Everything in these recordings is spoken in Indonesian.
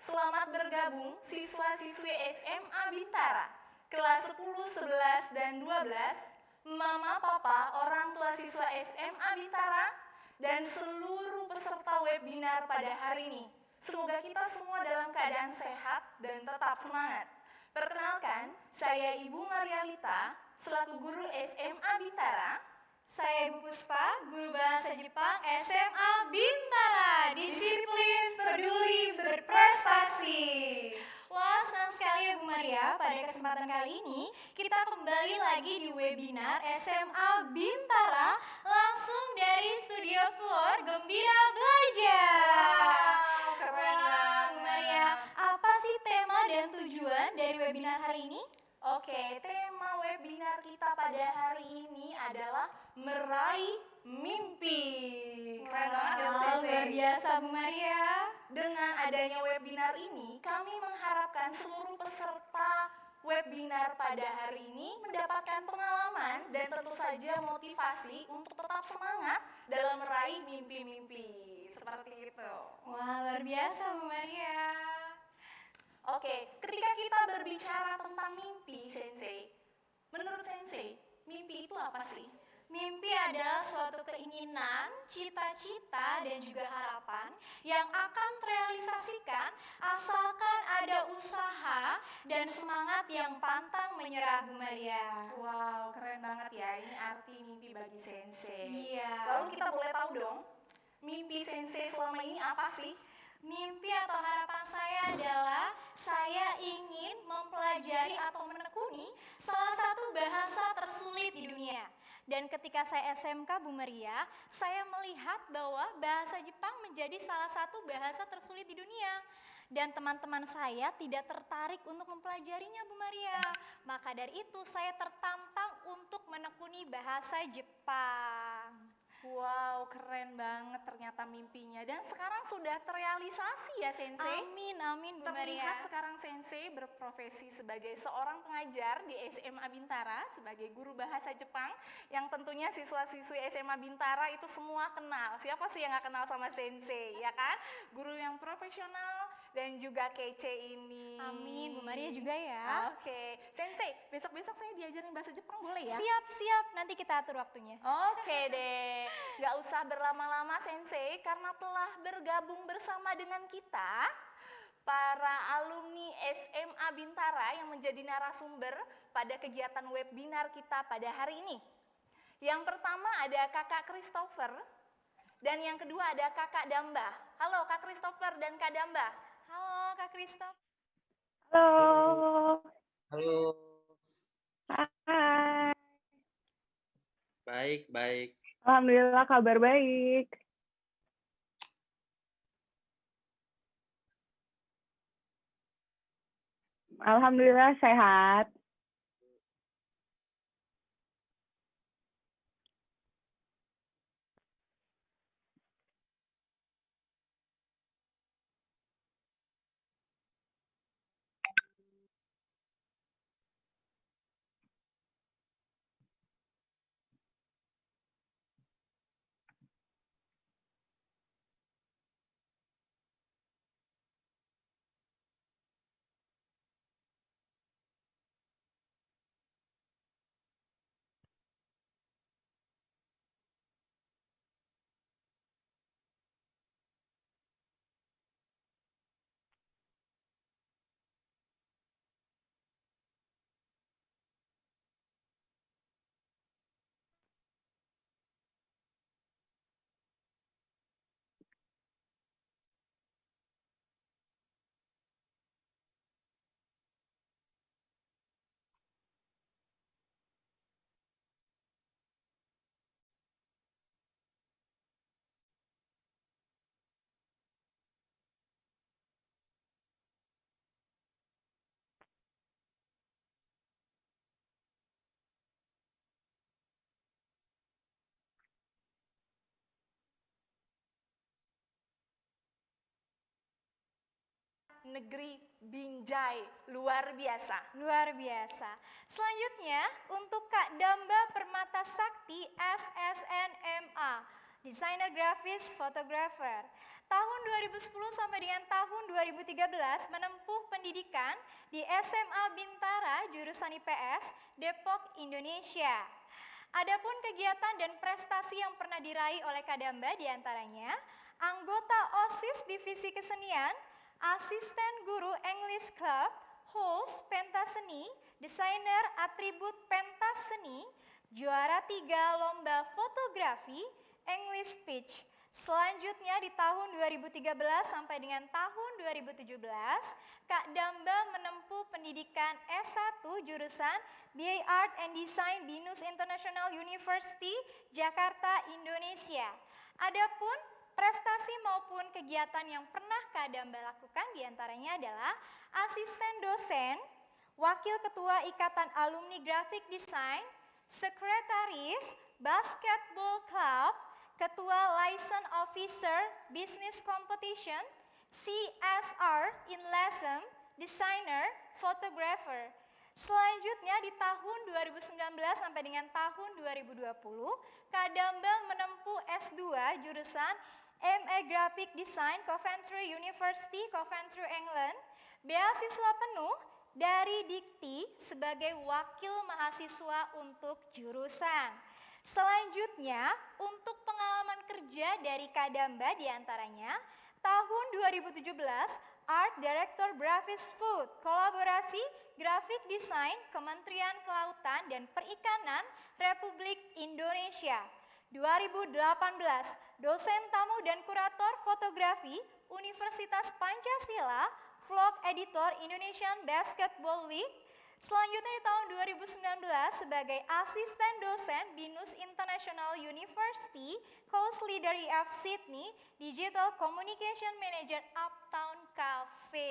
Selamat bergabung siswa-siswi SMA Bintara, kelas 10, 11, dan 12, Mama, Papa, orang tua siswa SMA Bintara, dan seluruh peserta webinar pada hari ini. Semoga kita semua dalam keadaan sehat dan tetap semangat. Perkenalkan, saya Ibu Marialita, selaku guru SMA Bintara. Saya Ibu Puspa, guru bahasa Jepang SMA Bintara, disiplin, peduli, berprestasi. Wah, senang sekali ya Bu Maria, pada kesempatan kali ini kita kembali lagi di webinar SMA Bintara langsung dari Studio Floor Gembira Belajar. Wow, keren banget. Bu Maria, apa sih tema dan tujuan dari webinar hari ini? Oke, tema webinar kita pada hari ini adalah meraih mimpi. Keren banget ya, Bu Sensei. Luar biasa Bu Maria. Dengan adanya webinar ini, kami mengharapkan seluruh peserta webinar pada hari ini mendapatkan pengalaman dan tentu saja motivasi untuk tetap semangat dalam meraih mimpi-mimpi. Seperti itu. Wah, luar biasa Bu Maria. Oke, ketika kita berbicara tentang mimpi, Sensei, menurut Sensei, mimpi itu apa sih? Mimpi adalah suatu keinginan, cita-cita, dan juga harapan yang akan terrealisasikan asalkan ada usaha dan semangat yang pantang menyerah Bu Maria. Wow, keren banget ya, ini arti mimpi bagi Sensei. Iya. Lalu kita boleh tahu dong, mimpi Sensei selama ini apa sih? Mimpi atau harapan saya adalah saya ingin mempelajari atau menekuni salah satu bahasa tersulit di dunia. Dan ketika saya SMK Bu Maria, saya melihat bahwa bahasa Jepang menjadi salah satu bahasa tersulit di dunia. Dan teman-teman saya tidak tertarik untuk mempelajarinya Bu Maria. Maka dari itu saya tertantang untuk menekuni bahasa Jepang. Wow, keren banget ternyata mimpinya. Dan sekarang sudah terrealisasi ya, Sensei? Amin, amin Bu Maria. Terlihat sekarang Sensei berprofesi sebagai seorang pengajar di SMA Bintara, sebagai guru bahasa Jepang, yang tentunya siswa-siswi SMA Bintara itu semua kenal. Siapa sih yang gak kenal sama Sensei, ya kan? Guru yang profesional dan juga kece ini. Amin, Bu Maria juga ya. Oke, Sensei, besok-besok saya diajarin bahasa Jepang boleh ya? Siap, nanti kita atur waktunya. Oke deh, gak usah berlama-lama Sensei, karena telah bergabung bersama dengan kita para alumni SMA Bintara yang menjadi narasumber pada kegiatan webinar kita pada hari ini. Yang pertama ada Kakak Christopher, dan yang kedua ada Kakak Damba. Halo Kak Christopher dan Kak Damba. Halo Kak Christopher. Halo. Halo. Hai. Baik. Alhamdulillah kabar baik. Alhamdulillah sehat. Negeri Binjai, luar biasa. Luar biasa. Selanjutnya untuk Kak Damba Permata Sakti SSNMA. desainer grafis, fotografer. Tahun 2010 sampai dengan tahun 2013 menempuh pendidikan di SMA Bintara jurusan IPS, Depok, Indonesia. Adapun kegiatan dan prestasi yang pernah diraih oleh Kak Damba diantaranya anggota OSIS Divisi Kesenian, asisten guru English Club, host pentas seni, desainer atribut pentas seni, juara 3 lomba fotografi, English speech. Selanjutnya di tahun 2013 sampai dengan tahun 2017, Kak Damba menempuh pendidikan S1 jurusan BA Art and Design BINUS International University, Jakarta, Indonesia. Adapun prestasi maupun kegiatan yang pernah Kak Damba lakukan diantaranya adalah asisten dosen, wakil ketua Ikatan Alumni Graphic Design, sekretaris Basketball Club, ketua Liaison Officer Business Competition, CSR in Lesson, designer, photographer. Selanjutnya di tahun 2019 sampai dengan tahun 2020, Kak Damba menempuh S2 jurusan MA Graphic Design Coventry University, Coventry, England, beasiswa penuh dari Dikti sebagai wakil mahasiswa untuk jurusan. Selanjutnya, untuk pengalaman kerja dari Kak Damba diantaranya, tahun 2017, Art Director Bravis Food, kolaborasi Graphic Design Kementerian Kelautan dan Perikanan Republik Indonesia. 2018, dosen tamu dan kurator fotografi Universitas Pancasila, vlog editor Indonesian Basketball League. Selanjutnya di tahun 2019 sebagai asisten dosen BINUS International University, course leader IF Sydney, Digital Communication Manager Uptown Cafe.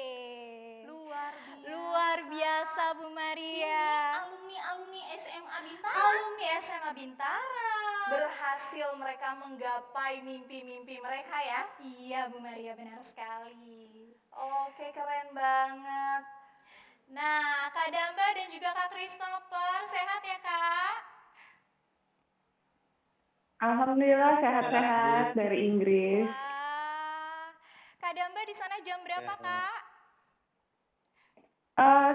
Luar biasa Bu Maria. Ini alumni SMA Bintara. Alumni SMA Bintara. Berhasil mereka menggapai mimpi-mimpi mereka ya. Iya Bu Maria, benar sekali. Oke, keren banget. Nah, Kak Damba dan juga Kak Christopher, sehat ya Kak? Alhamdulillah sehat-sehat dari Inggris. Wah, Kak Damba di sana jam berapa Kak?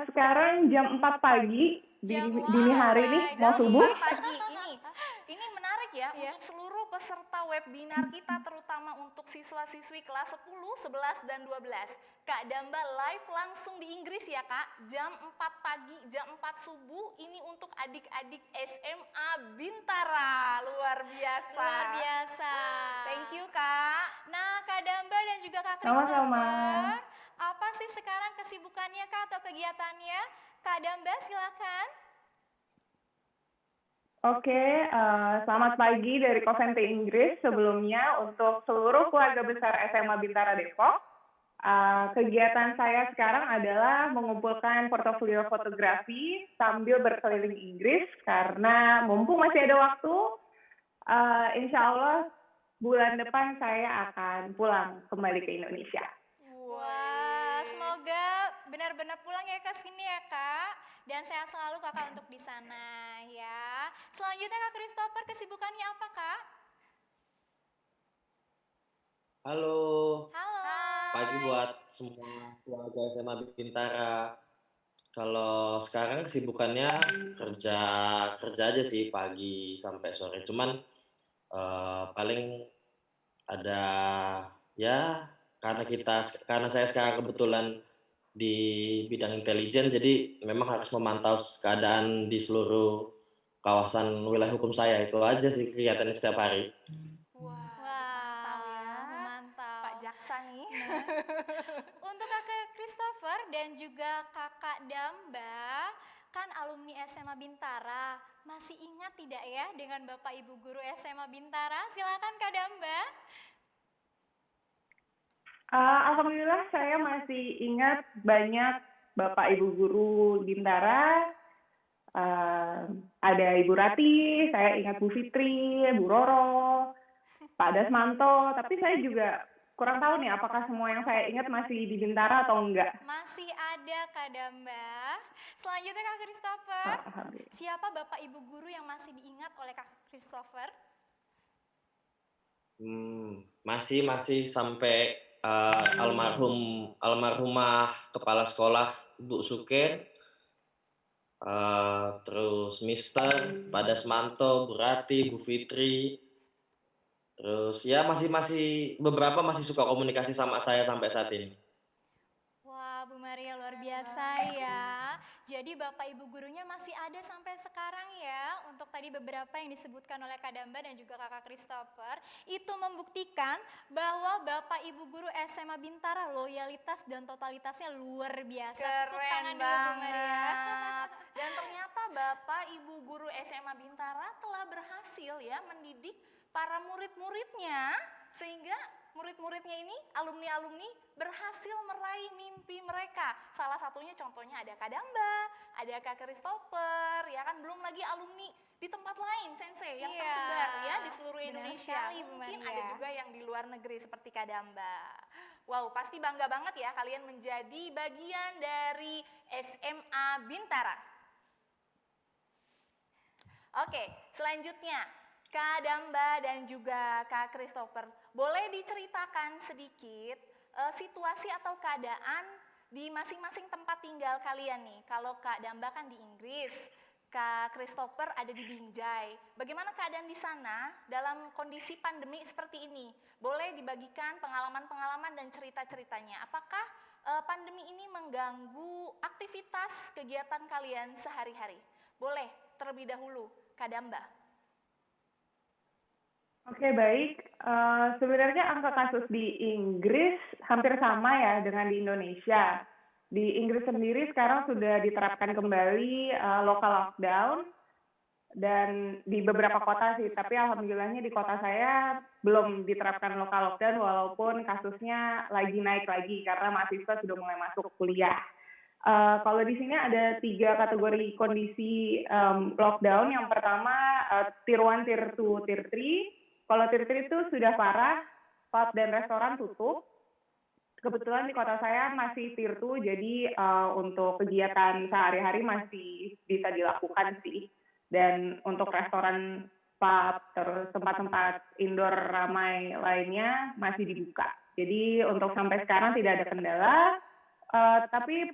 Sekarang jam 4 pagi, dini hari nih, mau Jam subuh. 4 pagi ini menarik ya Iya. untuk seluruh peserta webinar kita, terutama untuk siswa-siswi kelas 10, 11, dan 12. Kak Damba live langsung di Inggris ya Kak, jam 4 pagi, jam 4 subuh, ini untuk adik-adik SMA Bintara, luar biasa. Luar biasa. Thank you Kak. Nah, Kak Damba dan juga Kak Sama-sama. Christopher, apa sih sekarang kesibukannya Kak atau kegiatannya? Kak Damba silakan. Oke, selamat pagi dari Coventry, Inggris. Sebelumnya untuk seluruh keluarga besar SMA Bintara Depok, kegiatan saya sekarang adalah mengumpulkan portofolio fotografi sambil berkeliling Inggris karena mumpung masih ada waktu, insya Allah bulan depan saya akan pulang kembali ke Indonesia. Wah, semoga benar-benar pulang ya ke sini ya Kak. Dan sehat selalu Kakak untuk di sana ya. Selanjutnya Kak Christopher, kesibukannya apa Kak? Halo, Halo. pagi buat semua keluarga SMA Bintara. Kalau sekarang kesibukannya kerja aja sih pagi sampai sore. Cuman paling ada ya karena saya sekarang kebetulan di bidang intelijen, jadi memang harus memantau keadaan di seluruh kawasan wilayah hukum saya. Itu aja sih kegiatannya setiap hari. Wah, memantau. Pak Jaksa nih. Untuk Kakak Christopher dan juga Kakak Damba, kan alumni SMA Bintara. Masih ingat tidak ya dengan Bapak Ibu Guru SMA Bintara? Silakan Kak Damba. Alhamdulillah saya masih ingat banyak Bapak Ibu Guru Bintara. Ada Ibu Rati, saya ingat Bu Fitri, Bu Roro, Pak Dasmanto, tapi saya juga kurang tahu nih apakah semua yang saya ingat masih di Bintara atau enggak. Masih ada Kak Damba. Selanjutnya Kak Christopher. Alhamdulillah. Siapa Bapak Ibu Guru yang masih diingat oleh Kak Christopher? Masih sampai, almarhumah kepala sekolah Bu Suken, terus Mister, Pak Dasmanto, Bu Rati, Bu Fitri, terus ya masih masih beberapa masih suka komunikasi sama saya sampai saat ini. Wah, Bu Maria luar biasa ya. Jadi Bapak Ibu gurunya masih ada sampai sekarang ya. Untuk tadi beberapa yang disebutkan oleh Kak Damba dan juga Kakak Christopher, itu membuktikan bahwa Bapak Ibu guru SMA Bintara loyalitas dan totalitasnya luar biasa. Tepuk Keren tangan dulu Bu Maria. banget. Dan ternyata Bapak Ibu guru SMA Bintara telah berhasil ya mendidik para murid-muridnya sehingga murid-muridnya ini, alumni-alumni berhasil meraih mimpi mereka. Salah satunya contohnya ada Kak Damba, ada Kak Christopher, ya kan belum lagi alumni di tempat lain, Sensei, yang Iya, tersebar ya di seluruh benar Indonesia. sekali, Bu Mungkin Maria. ada juga yang di luar negeri seperti Kak Damba. Wow, pasti bangga banget ya kalian menjadi bagian dari SMA Bintara. Oke, selanjutnya Kak Damba dan juga Kak Christopher, boleh diceritakan sedikit situasi atau keadaan di masing-masing tempat tinggal kalian nih. Kalau Kak Damba kan di Inggris, Kak Christopher ada di Binjai. Bagaimana keadaan di sana dalam kondisi pandemi seperti ini? Boleh dibagikan pengalaman-pengalaman dan cerita-ceritanya. Apakah pandemi ini mengganggu aktivitas kegiatan kalian sehari-hari? Boleh terlebih dahulu, Kak Damba. Oke, baik. Sebenarnya angka kasus di Inggris hampir sama ya dengan di Indonesia. Di Inggris sendiri sekarang sudah diterapkan kembali local lockdown dan di beberapa kota sih, tapi alhamdulillahnya di kota saya belum diterapkan local lockdown walaupun kasusnya lagi naik lagi karena mahasiswa sudah mulai masuk kuliah. Kalau di sini ada 3 kategori kondisi lockdown. Yang pertama tier 1, tier 2, tier 3. Kalau tier 3 itu sudah parah, pub dan restoran tutup. Kebetulan di kota saya masih tier 2, jadi untuk kegiatan sehari-hari masih bisa dilakukan sih. Dan untuk restoran, pub, terus tempat-tempat indoor ramai lainnya masih dibuka. Jadi untuk sampai sekarang tidak ada kendala, tapi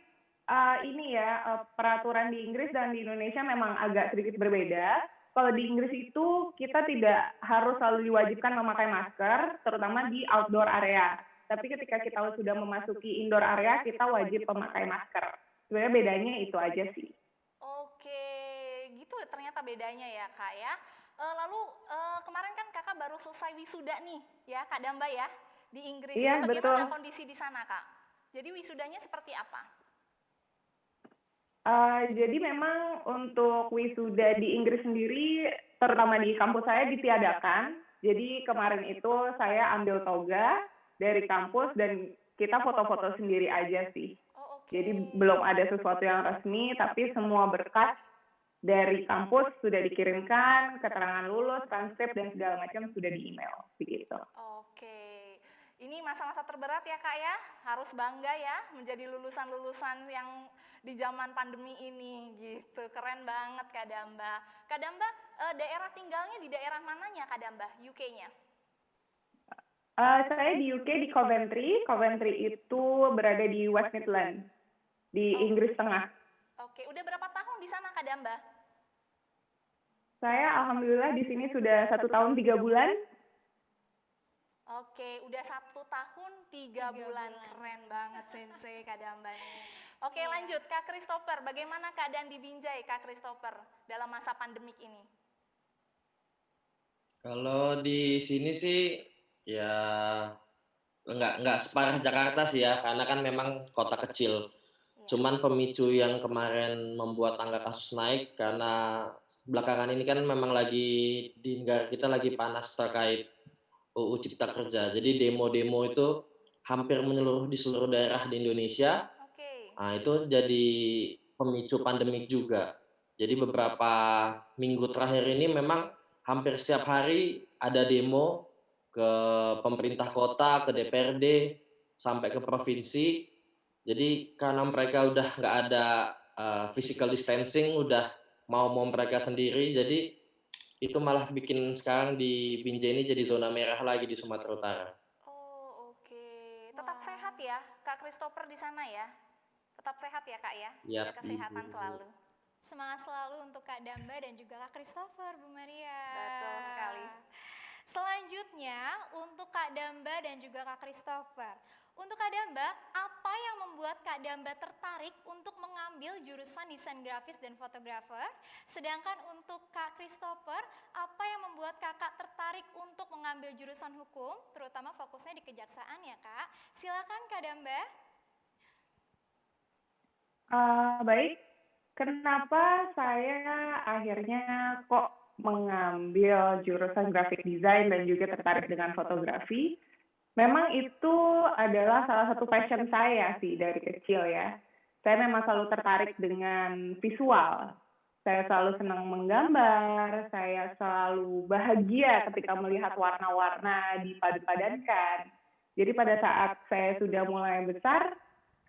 ini ya, peraturan di Inggris dan di Indonesia memang agak sedikit berbeda. Kalau di Inggris itu kita tidak harus selalu diwajibkan memakai masker, terutama di outdoor area. Tapi ketika kita sudah memasuki indoor area, kita wajib memakai masker. Sebenarnya bedanya itu aja sih. Oke, gitu ternyata bedanya ya Kak ya. Lalu kemarin kan Kakak baru selesai wisuda nih ya Kak Damba ya di Inggris. Iya, Itu bagaimana betul. kondisi di sana Kak? Jadi wisudanya seperti apa? Jadi memang untuk wisuda di Inggris sendiri, terutama di kampus saya ditiadakan. Jadi kemarin itu saya ambil toga dari kampus dan kita foto-foto sendiri aja sih. Oh oke. Jadi belum ada sesuatu yang resmi, tapi semua berkas dari kampus sudah dikirimkan, keterangan lulus, transkrip dan segala macam sudah di email, begitu. Oke. Ini masa-masa terberat ya Kak ya. Harus bangga ya menjadi lulusan-lulusan yang di zaman pandemi ini gitu. Keren banget Kak Damba. Kak Damba daerah tinggalnya di daerah mananya Kak Damba? UK-nya? Saya di UK di Coventry. Coventry itu berada di West Midlands, di Inggris Tengah. Oke, udah berapa tahun di sana Kak Damba? Saya alhamdulillah di sini sudah 1 tahun 3 bulan. Oke, udah 1 tahun 3 bulan. Keren banget Sensei Kak Damba nih. Oke, lanjut Kak Christopher. Bagaimana keadaan di Binjai Kak Christopher dalam masa pandemik ini? Kalau di sini sih ya nggak separah Jakarta sih ya, karena kan memang kota kecil. Cuman pemicu yang kemarin membuat angka kasus naik karena belakangan ini kan memang lagi di negara kita lagi panas terkait UU Cipta Kerja. Jadi demo-demo itu hampir menyeluruh di seluruh daerah di Indonesia. Oke. Nah, itu jadi pemicu pandemik juga. Jadi beberapa minggu terakhir ini memang hampir setiap hari ada demo ke pemerintah kota, ke DPRD, sampai ke provinsi. Jadi karena mereka udah nggak ada physical distancing, udah mau mereka sendiri, jadi itu malah bikin sekarang di Binjai ini jadi zona merah lagi di Sumatera Utara. Oh, oke. Tetap Wah. sehat ya, Kak Christopher di sana ya. Tetap sehat ya, Kak ya. Yap, Jaga kesehatan Ibu. selalu. Semangat selalu untuk Kak Damba dan juga Kak Christopher, Bu Maria. Betul sekali. Selanjutnya untuk Kak Damba dan juga Kak Christopher. Untuk Kak Damba, apa yang membuat Kak Damba tertarik untuk mengambil jurusan desain grafis dan fotografer? Sedangkan untuk Kak Christopher, apa yang membuat Kakak tertarik untuk mengambil jurusan hukum, terutama fokusnya di kejaksaan ya Kak? Silakan Kak Damba. Baik, kenapa saya akhirnya kok mengambil jurusan graphic design dan juga tertarik dengan fotografi? Memang itu adalah salah satu passion saya sih dari kecil ya. Saya memang selalu tertarik dengan visual. Saya selalu senang menggambar, saya selalu bahagia ketika melihat warna-warna dipadu-padankan. Jadi pada saat saya sudah mulai besar,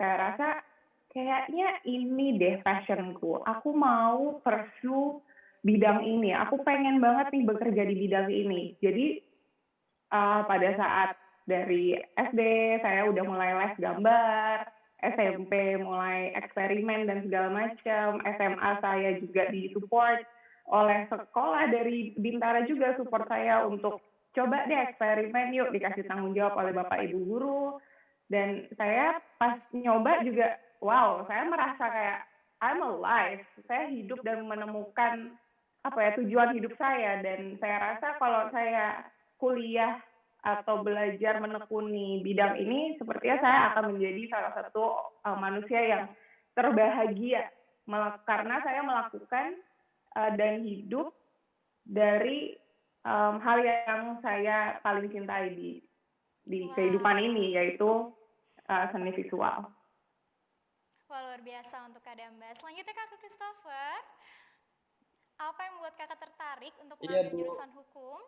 saya rasa kayaknya ini deh passionku. Aku mau pursue bidang ini. Aku pengen banget nih bekerja di bidang ini. Jadi pada saat dari SD saya udah mulai les gambar, SMP mulai eksperimen dan segala macam, SMA saya juga disupport oleh sekolah dari Bintara juga support saya untuk coba deh eksperimen yuk, dikasih tanggung jawab oleh Bapak Ibu guru. Dan saya pas nyoba juga, wow, saya merasa kayak I'm alive. Saya hidup dan menemukan apa ya tujuan hidup saya, dan saya rasa kalau saya kuliah atau belajar menekuni bidang ini, sepertinya saya akan menjadi salah satu manusia yang terbahagia karena saya melakukan dan hidup dari hal yang saya paling cintai di kehidupan ini, yaitu seni visual. Wah, luar biasa untuk Kak Damba. Selanjutnya Kak Christopher, apa yang membuat Kakak tertarik untuk Iya, mengambil Bu. jurusan hukum?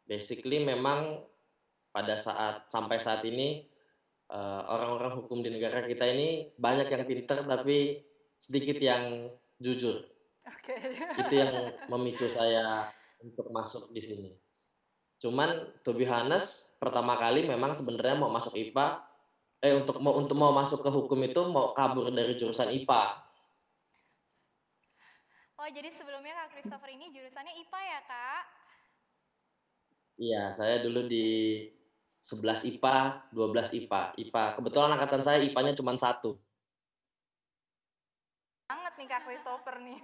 Basically memang pada sampai saat ini orang-orang hukum di negara kita ini banyak yang pinter tapi sedikit yang jujur. Oke. Itu yang memicu saya untuk masuk di sini. Cuman to be honest, pertama kali memang sebenarnya mau masuk IPA, untuk mau masuk ke hukum itu mau kabur dari jurusan IPA. Oh, jadi sebelumnya Kak Christopher ini jurusannya IPA ya, Kak? Iya, saya dulu di 11 IPA, 12 IPA. Kebetulan angkatan saya IPA-nya cuma 1. Banget nih Kak Christopher nih.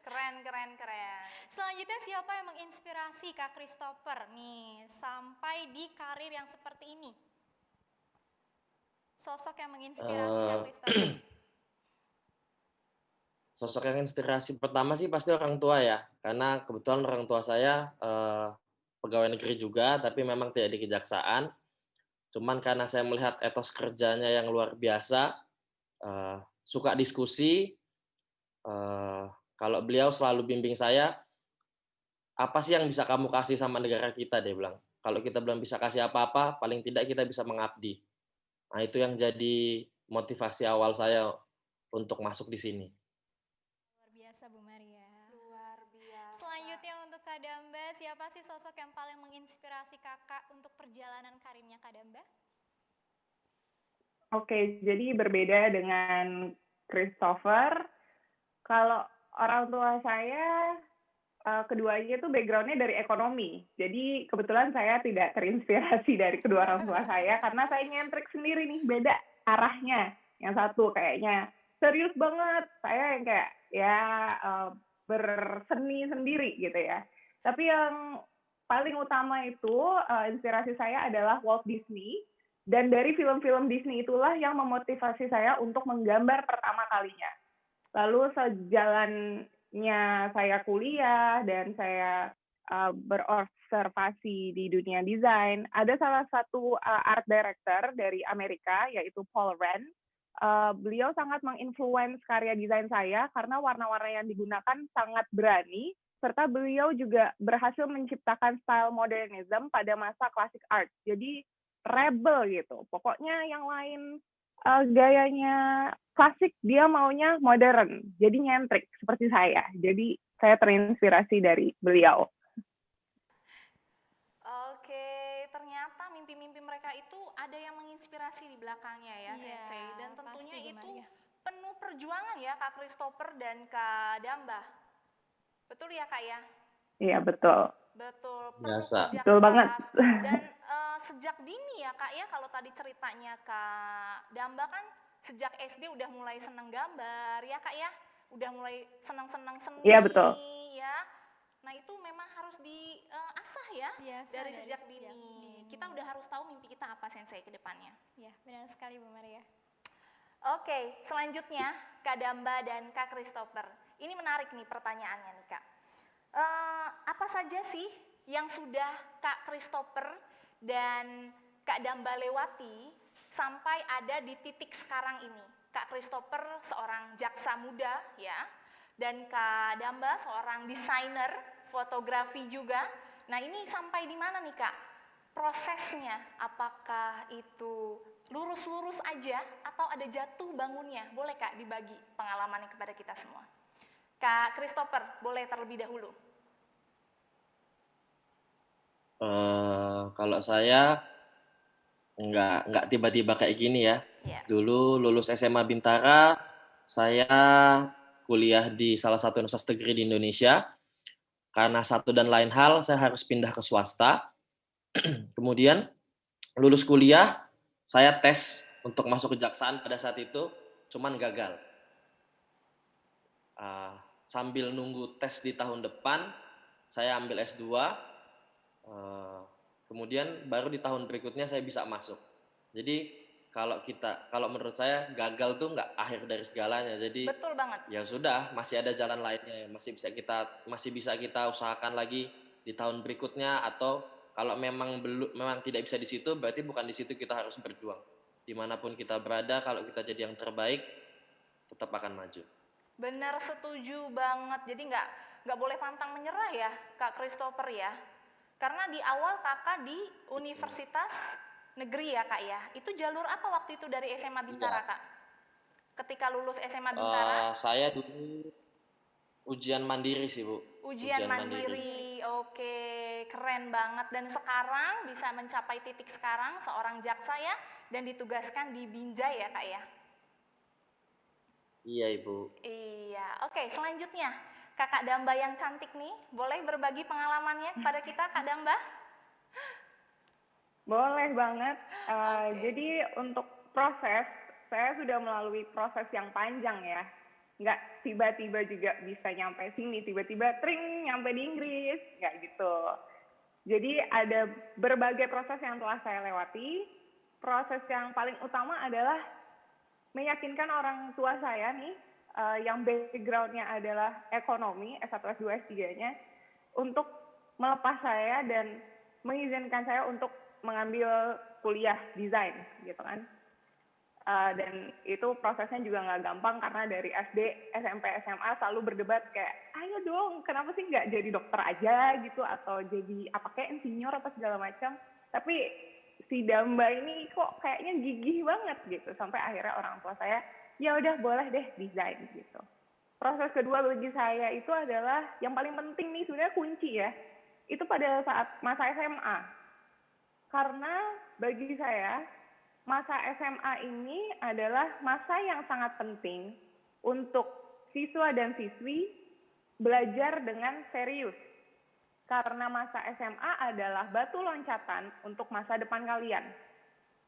Keren. Selanjutnya siapa yang menginspirasi Kak Christopher nih sampai di karir yang seperti ini? Sosok yang menginspirasi Kak Christopher. Sosok yang inspirasi pertama sih pasti orang tua ya, karena kebetulan orang tua saya pegawai negeri juga, tapi memang tidak di kejaksaan. Cuman karena saya melihat etos kerjanya yang luar biasa, suka diskusi, kalau beliau selalu bimbing saya, apa sih yang bisa kamu kasih sama negara kita, dia bilang. Kalau kita belum bisa kasih apa-apa, paling tidak kita bisa mengabdi. Nah, itu yang jadi motivasi awal saya untuk masuk di sini. Luar biasa Bu Maria. Luar biasa. Selanjutnya untuk Kak Damba, siapa sih sosok yang paling menginspirasi Kakak untuk perjalanan karirnya Kak Damba? Oke, jadi berbeda dengan Christopher, kalau orang tua saya keduanya itu background-nya dari ekonomi. Jadi kebetulan saya tidak terinspirasi dari kedua orang tua saya karena saya nyentrik sendiri nih, beda arahnya. Yang satu kayaknya serius banget, saya yang kayak ya berseni sendiri gitu ya. Tapi yang paling utama itu inspirasi saya adalah Walt Disney. Dan dari film-film Disney itulah yang memotivasi saya untuk menggambar pertama kalinya. Lalu sejalannya saya kuliah dan saya berobservasi di dunia desain, ada salah satu art director dari Amerika, yaitu Paul Rand. Beliau sangat menginfluence karya desain saya karena warna-warna yang digunakan sangat berani, serta beliau juga berhasil menciptakan style modernism pada masa classic art. Jadi rebel gitu. Pokoknya yang lain Gayanya klasik, dia maunya modern, jadi nyentrik seperti saya. Jadi saya terinspirasi dari beliau. Oke, ternyata mimpi-mimpi mereka itu ada yang menginspirasi di belakangnya ya, Iya, Sensei. Dan tentunya pasti, Bu itu Maria. penuh perjuangan ya, Kak Christopher dan Kak Damba. Betul ya, Kak ya? Iya, betul. Betul, perlu Biasa. kerja Betul banget. keras. Dan sejak dini ya, Kak ya, kalau tadi ceritanya Kak Damba kan sejak SD udah mulai seneng gambar ya, Kak ya? Udah mulai senang-senang seni Iya, betul. ya. Nah, itu memang harus diasah ya Biasa dari dari sejak sejak dini. dini. Kita udah harus tahu mimpi kita apa, Sensei, ke depannya. Ya, benar sekali Bu Maria. Oke, selanjutnya Kak Damba dan Kak Christopher. Ini menarik nih pertanyaannya nih, Kak. Apa saja sih yang sudah Kak Christopher dan Kak Damba lewati sampai ada di titik sekarang ini? Kak Christopher seorang jaksa muda ya, dan Kak Damba seorang desainer fotografi juga. Nah, ini sampai di mana nih, Kak? Prosesnya, apakah itu lurus-lurus aja atau ada jatuh bangunnya? Boleh, Kak, dibagi pengalamannya kepada kita semua. Kak Christopher, boleh terlebih dahulu. Kalau saya nggak tiba-tiba kayak gini ya. Ya. Dulu lulus SMA Bintara, saya kuliah di salah satu universitas negeri di Indonesia. Karena satu dan lain hal, saya harus pindah ke swasta. Kemudian lulus kuliah, saya tes untuk masuk kejaksaan pada saat itu, cuman gagal. Sambil nunggu tes di tahun depan, saya ambil S2, kemudian baru di tahun berikutnya saya bisa masuk. Jadi kalau menurut saya gagal tuh nggak akhir dari segalanya. Jadi Betul banget. ya sudah, masih ada jalan lainnya, masih bisa kita usahakan lagi di tahun berikutnya, atau kalau memang tidak bisa di situ, berarti bukan di situ kita harus berjuang. Dimanapun kita berada, kalau kita jadi yang terbaik, tetap akan maju. Benar, setuju banget. Jadi nggak boleh pantang menyerah ya, Kak Christopher ya. Karena di awal kakak di Universitas Negeri ya, Kak ya. Itu jalur apa waktu itu dari SMA Bintara, Iya. Kak? Ketika lulus SMA Bintara? Saya dulu ujian mandiri sih, Bu. Ujian mandiri. Oke, keren banget. Dan sekarang bisa mencapai titik sekarang seorang jaksa ya, dan ditugaskan di Binjai ya, Kak ya. Iya, Ibu. Iya, oke, selanjutnya Kakak Damba yang cantik nih, boleh berbagi pengalamannya kepada kita, Kak Damba? Boleh banget. Oke. Jadi untuk proses, saya sudah melalui proses yang panjang ya. Nggak tiba-tiba juga bisa nyampe sini, tiba-tiba tring nyampe di Inggris, nggak gitu. Jadi ada berbagai proses yang telah saya lewati. Proses yang paling utama adalah meyakinkan orang tua saya nih, yang background-nya adalah ekonomi, S1, S2, S3-nya, untuk melepas saya dan mengizinkan saya untuk mengambil kuliah desain gitu kan. Dan itu prosesnya juga nggak gampang karena dari SD, SMP, SMA selalu berdebat kayak, ayo dong, kenapa sih nggak jadi dokter aja gitu, atau jadi apa kayak insinyur apa segala macam. Tapi si Damba ini kok kayaknya gigih banget gitu, sampai akhirnya orang tua saya, ya udah boleh deh desain gitu. Proses kedua bagi saya itu adalah yang paling penting nih, sebenarnya kunci ya, itu pada saat masa SMA. Karena bagi saya, masa SMA ini adalah masa yang sangat penting untuk siswa dan siswi belajar dengan serius. Karena masa SMA adalah batu loncatan untuk masa depan kalian.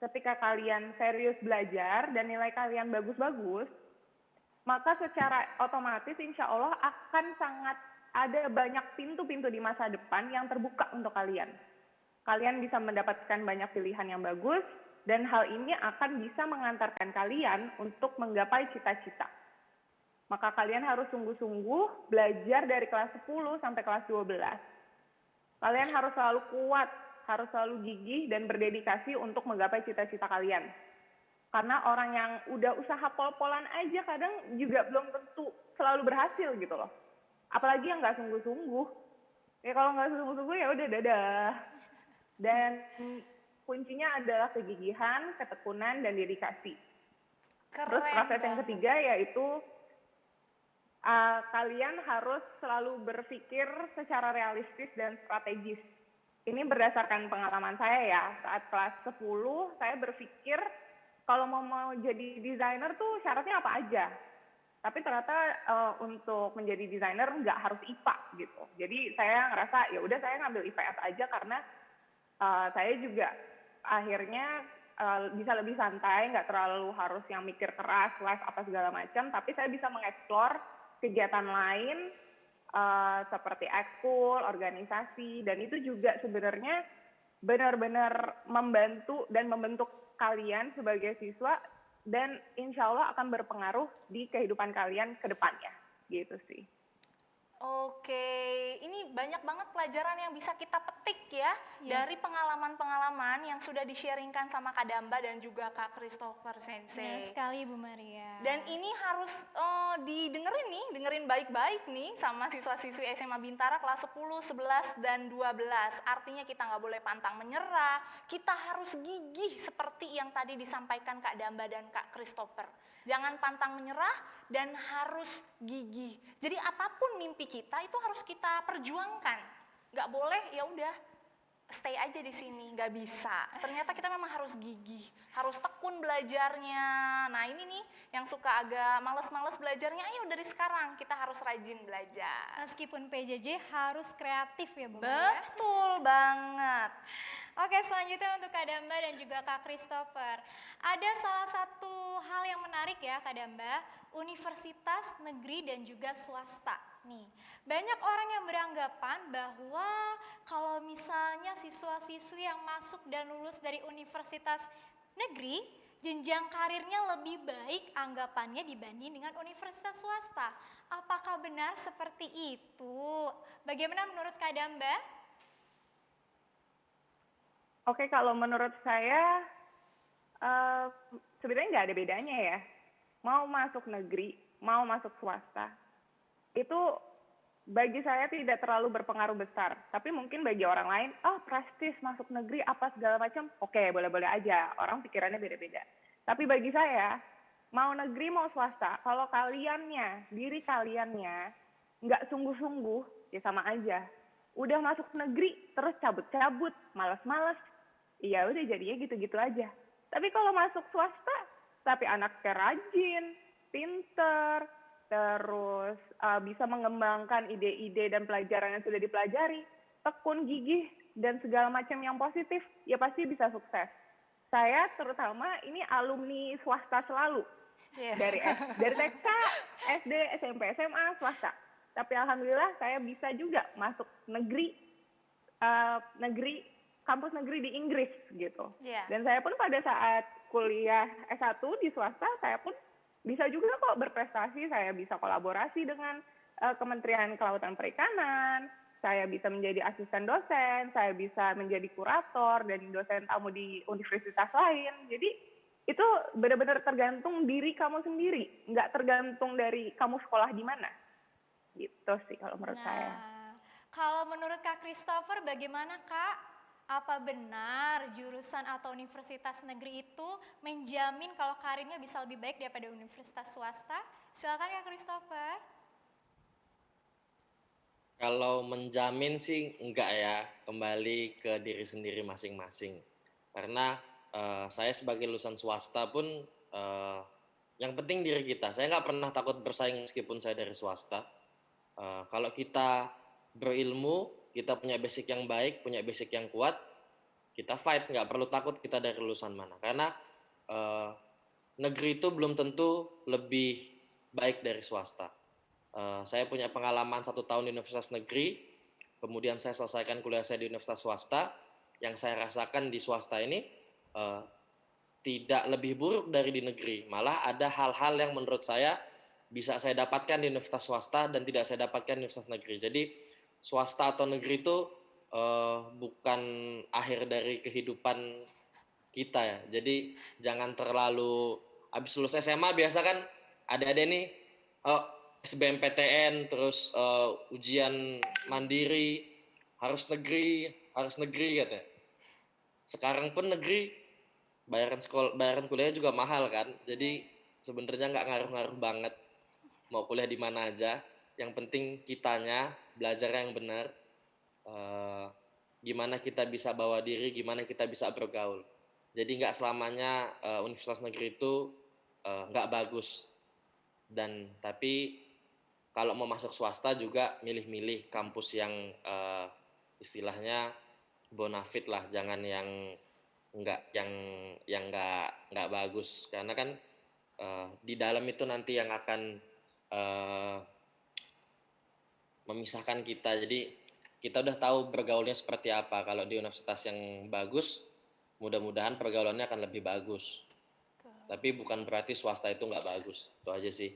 Ketika kalian serius belajar dan nilai kalian bagus-bagus, maka secara otomatis insya Allah akan sangat ada banyak pintu-pintu di masa depan yang terbuka untuk kalian. Kalian bisa mendapatkan banyak pilihan yang bagus, dan hal ini akan bisa mengantarkan kalian untuk menggapai cita-cita. Maka kalian harus sungguh-sungguh belajar dari kelas 10 sampai kelas 12. Kalian harus selalu kuat, harus selalu gigih dan berdedikasi untuk menggapai cita-cita kalian. Karena orang yang udah usaha pol-polan aja kadang juga belum tentu selalu berhasil gitu loh. Apalagi yang nggak sungguh-sungguh. Ya kalau nggak sungguh-sungguh ya udah dadah. Dan kuncinya adalah kegigihan, ketekunan, dan dedikasi. Terus Keren proses yang banget. ketiga yaitu kalian harus selalu berpikir secara realistis dan strategis. Ini berdasarkan pengalaman saya ya, saat kelas 10 saya berpikir kalau mau jadi desainer tuh syaratnya apa aja. Tapi ternyata untuk menjadi desainer nggak harus IPA gitu. Jadi saya ngerasa ya udah saya ngambil IPS aja karena saya juga akhirnya bisa lebih santai, nggak terlalu harus yang mikir keras, les apa segala macam. Tapi saya bisa mengeksplor kegiatan lain seperti ekskul, organisasi, dan itu juga sebenarnya benar-benar membantu dan membentuk kalian sebagai siswa dan insya Allah akan berpengaruh di kehidupan kalian ke depannya, gitu sih. Oke, ini banyak banget pelajaran yang bisa kita petik ya dari pengalaman-pengalaman yang sudah di-sharingkan sama Kak Damba dan juga Kak Christopher Benar Sensei. sekali Bu Maria. Dan ini harus didengerin nih, dengerin baik-baik nih sama siswa-siswi SMA Bintara kelas 10, 11, dan 12. Artinya kita nggak boleh pantang menyerah, kita harus gigih seperti yang tadi disampaikan Kak Damba dan Kak Christopher. Jangan pantang menyerah dan harus gigih. Jadi apapun mimpi kita itu harus kita perjuangkan. Nggak boleh ya udah stay aja di sini, nggak bisa. Ternyata kita memang harus gigih, harus tekun belajarnya. Nah ini nih yang suka agak males-males belajarnya, ayo dari sekarang kita harus rajin belajar. Meskipun PJJ harus kreatif ya Bu Maria. Betul banget. Oke, selanjutnya untuk Kak Damba dan juga Kak Christopher. Ada salah satu hal yang menarik ya Kak Damba, universitas negeri dan juga swasta. Nih, banyak orang yang beranggapan bahwa kalau misalnya siswa-siswi yang masuk dan lulus dari universitas negeri, jenjang karirnya lebih baik anggapannya dibanding dengan universitas swasta. Apakah benar seperti itu? Bagaimana menurut Kak Damba? Oke, kalau menurut saya sebenarnya nggak ada bedanya ya. Mau masuk negeri, mau masuk swasta, itu bagi saya tidak terlalu berpengaruh besar. Tapi mungkin bagi orang lain, prestis masuk negeri apa segala macam, oke boleh-boleh aja. Orang pikirannya beda-beda. Tapi bagi saya, mau negeri mau swasta, kalau diri kaliannya nggak sungguh-sungguh, ya sama aja. Udah masuk negeri, terus cabut-cabut, malas-malas, iya udah jadinya gitu-gitu aja. Tapi kalau masuk swasta, tapi anaknya rajin, pinter, terus bisa mengembangkan ide-ide dan pelajaran yang sudah dipelajari, tekun, gigih, dan segala macam yang positif, ya pasti bisa sukses. Saya terutama ini alumni swasta selalu, Yes. dari TK, SD, SMP, SMA, swasta. Tapi alhamdulillah saya bisa juga masuk kampus negeri di Inggris gitu. Yeah. Dan saya pun pada saat kuliah S1 di swasta, saya pun bisa juga kok berprestasi. Saya bisa kolaborasi dengan Kementerian Kelautan Perikanan, saya bisa menjadi asisten dosen, saya bisa menjadi kurator dan dosen tamu di universitas lain. Jadi itu benar-benar tergantung diri kamu sendiri, nggak tergantung dari kamu sekolah di mana. Gitu sih kalau menurut saya. Kalau menurut Kak Christopher bagaimana Kak? Apa benar jurusan atau universitas negeri itu menjamin kalau karirnya bisa lebih baik daripada universitas swasta? Silakan Kak Christopher. Kalau menjamin sih enggak ya, kembali ke diri sendiri masing-masing. Karena saya sebagai lulusan swasta pun yang penting diri kita. Saya nggak pernah takut bersaing meskipun saya dari swasta. Kalau kita berilmu, kita punya basic yang baik, punya basic yang kuat, kita fight, nggak perlu takut kita dari lulusan mana. Karena negeri itu belum tentu lebih baik dari swasta. Saya punya pengalaman 1 tahun di universitas negeri, kemudian saya selesaikan kuliah saya di universitas swasta. Yang saya rasakan di swasta ini tidak lebih buruk dari di negeri. Malah ada hal-hal yang menurut saya bisa saya dapatkan di universitas swasta dan tidak saya dapatkan di universitas negeri. Jadi swasta atau negeri itu bukan akhir dari kehidupan kita ya. Jadi jangan terlalu habis lulus SMA biasa kan ada nih SBMPTN terus ujian mandiri harus negeri katanya. Sekarang pun negeri bayaran kuliah juga mahal kan. Jadi sebenarnya nggak ngaruh-ngaruh banget mau kuliah di mana aja. Yang penting kitanya belajar yang benar, eh, gimana kita bisa bawa diri, gimana kita bisa bergaul. Jadi nggak selamanya universitas negeri itu nggak bagus. Dan tapi kalau mau masuk swasta juga milih-milih kampus yang istilahnya bonafit lah, jangan yang yang nggak bagus, karena kan di dalam itu nanti yang akan uh, memisahkan kita. Jadi kita udah tahu bergaulnya seperti apa. Kalau di universitas yang bagus, mudah-mudahan pergaulannya akan lebih bagus. Tapi bukan berarti swasta itu nggak bagus. Itu aja sih.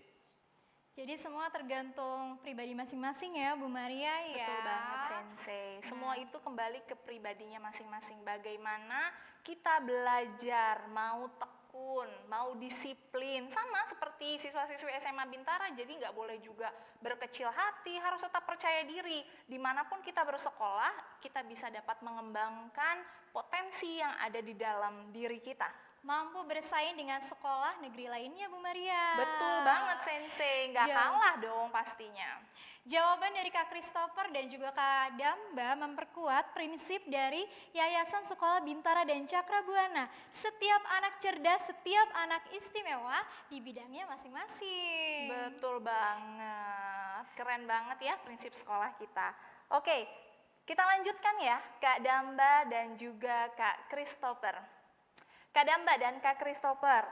Jadi semua tergantung pribadi masing-masing ya Bu Maria ya. Betul banget Sensei. Semua itu kembali ke pribadinya masing-masing. Bagaimana kita belajar, mau tekun, mau disiplin. Sama seperti siswa-siswi SMA Bintara, jadi nggak boleh juga berkecil hati, harus tetap percaya diri. Dimanapun kita bersekolah, kita bisa dapat mengembangkan potensi yang ada di dalam diri kita. Mampu bersaing dengan sekolah negeri lainnya Bu Maria. Betul banget Sensei, nggak kalah dong pastinya. Jawaban dari Kak Christopher dan juga Kak Damba memperkuat prinsip dari Yayasan Sekolah Bintara dan Cakra Buana. Setiap anak cerdas, setiap anak istimewa di bidangnya masing-masing. Betul banget, keren banget ya prinsip sekolah kita. Oke, kita lanjutkan ya Kak Damba dan juga Kak Christopher. Kak Damba dan Kak Christopher,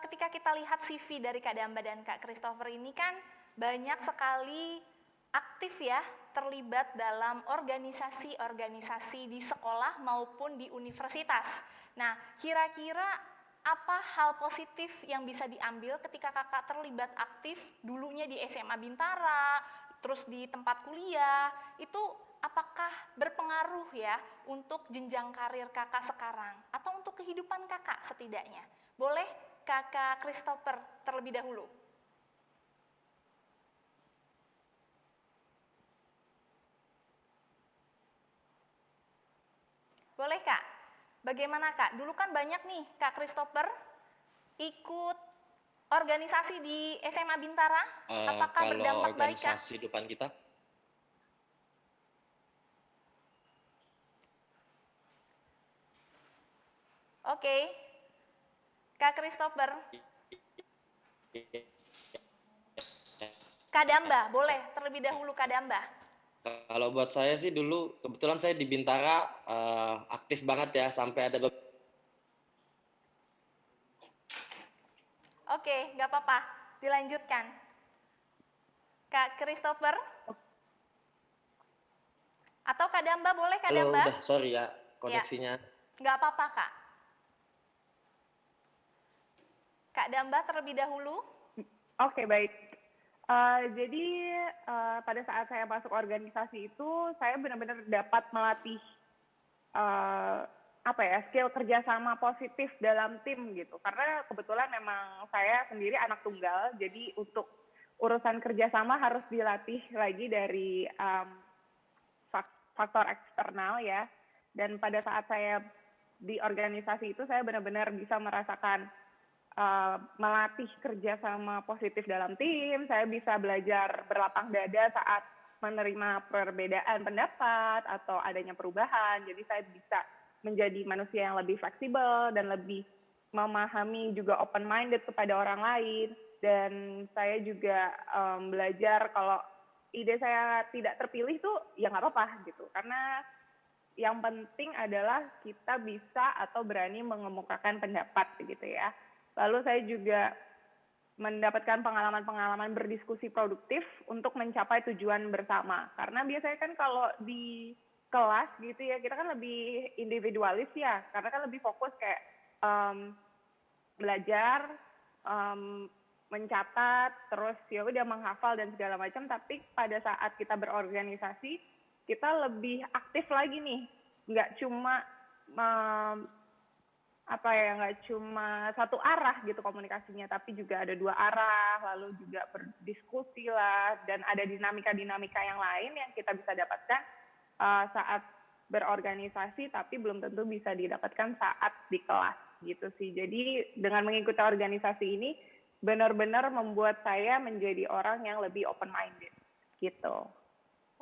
ketika kita lihat CV dari Kak Damba dan Kak Christopher ini kan banyak sekali aktif ya, terlibat dalam organisasi-organisasi di sekolah maupun di universitas. Nah, kira-kira apa hal positif yang bisa diambil ketika kakak terlibat aktif dulunya di SMA Bintara, terus di tempat kuliah, itu apakah berpengaruh ya untuk jenjang karir kakak sekarang atau untuk kehidupan kakak setidaknya? Boleh Kakak Christopher terlebih dahulu. Boleh Kak? Bagaimana Kak? Dulu kan banyak nih Kak Christopher ikut organisasi di SMA Bintara. Apakah berdampak baik Kak? Kalau organisasi depan kita? Oke, Kak Christopher. Kak Damba, boleh terlebih dahulu Kak Damba. Kalau buat saya sih dulu, kebetulan saya di Bintara aktif banget ya, sampai ada Oke, nggak apa-apa, dilanjutkan. Kak Christopher? Atau Kak Damba, boleh Kak Halo, Damba? udah sorry ya koneksinya. Nggak apa-apa Kak. Kak Damba terlebih dahulu. Oke, baik. Jadi pada saat saya masuk organisasi itu, saya benar-benar dapat melatih skill kerjasama positif dalam tim gitu. Karena kebetulan memang saya sendiri anak tunggal, jadi untuk urusan kerjasama harus dilatih lagi dari faktor eksternal ya. Dan pada saat saya di organisasi itu, saya benar-benar bisa merasakan melatih kerjasama positif dalam tim. Saya bisa belajar berlapang dada saat menerima perbedaan pendapat atau adanya perubahan. Jadi saya bisa menjadi manusia yang lebih fleksibel dan lebih memahami, juga open minded kepada orang lain. Dan saya juga belajar kalau ide saya tidak terpilih tuh ya nggak apa-apa gitu. Karena yang penting adalah kita bisa atau berani mengemukakan pendapat gitu ya. Lalu saya juga mendapatkan pengalaman-pengalaman berdiskusi produktif untuk mencapai tujuan bersama. Karena biasanya kan kalau di kelas gitu ya, kita kan lebih individualis ya, karena kan lebih fokus kayak belajar, mencatat, terus ya udah menghafal dan segala macam. Tapi pada saat kita berorganisasi, kita lebih aktif lagi nih, nggak cuma nggak cuma satu arah gitu komunikasinya, tapi juga ada dua arah, lalu juga berdiskusi lah, dan ada dinamika-dinamika yang lain yang kita bisa dapatkan saat berorganisasi, tapi belum tentu bisa didapatkan saat di kelas gitu sih. Jadi dengan mengikuti organisasi ini benar-benar membuat saya menjadi orang yang lebih open minded gitu.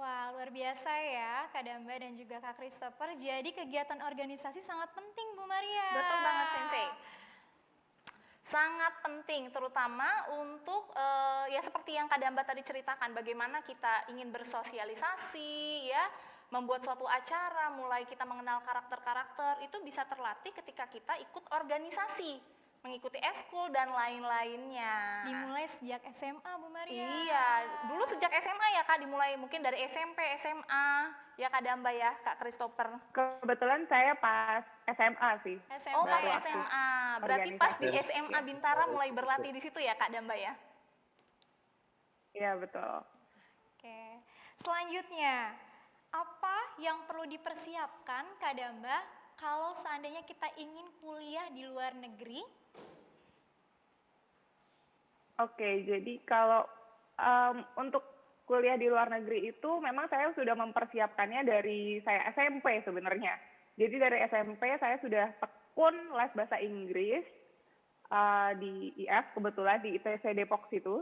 Wah, luar biasa ya Kak Damba dan juga Kak Christopher. Jadi kegiatan organisasi sangat penting Bu Maria. Betul banget Sensei. Sangat penting, terutama untuk ya seperti yang Kak Damba tadi ceritakan, bagaimana kita ingin bersosialisasi, ya, membuat suatu acara, mulai kita mengenal karakter-karakter, itu bisa terlatih ketika kita ikut organisasi, mengikuti eskul dan lain-lainnya. Dimulai sejak SMA Bu Maria. Iya, dulu sejak SMA ya Kak, dimulai mungkin dari SMP, SMA, ya Kak Damba ya, Kak Christopher. Kebetulan saya pas SMA sih. SMA. Oh, pas Baru aktif SMA. Berarti pas di organisasi. SMA Bintara mulai berlatih di situ ya Kak Damba ya? Iya betul. Oke. Selanjutnya, apa yang perlu dipersiapkan Kak Damba kalau seandainya kita ingin kuliah di luar negeri? Oke, jadi kalau untuk kuliah di luar negeri itu memang saya sudah mempersiapkannya dari saya SMP sebenarnya. Jadi dari SMP saya sudah tekun les bahasa Inggris di IF, kebetulan di ITC Depok situ.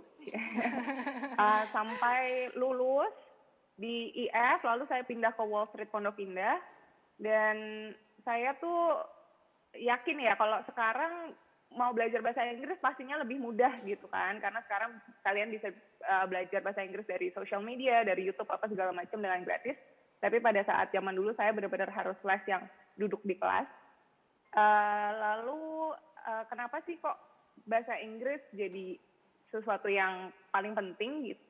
Sampai lulus di IF, lalu saya pindah ke Wall Street Pondok Indah. Dan saya tuh yakin ya kalau sekarang mau belajar bahasa Inggris pastinya lebih mudah gitu kan, karena sekarang kalian bisa belajar bahasa Inggris dari social media, dari YouTube apa segala macam dengan gratis. Tapi pada saat zaman dulu saya benar-benar harus les yang duduk di kelas. Lalu kenapa sih kok bahasa Inggris jadi sesuatu yang paling penting gitu?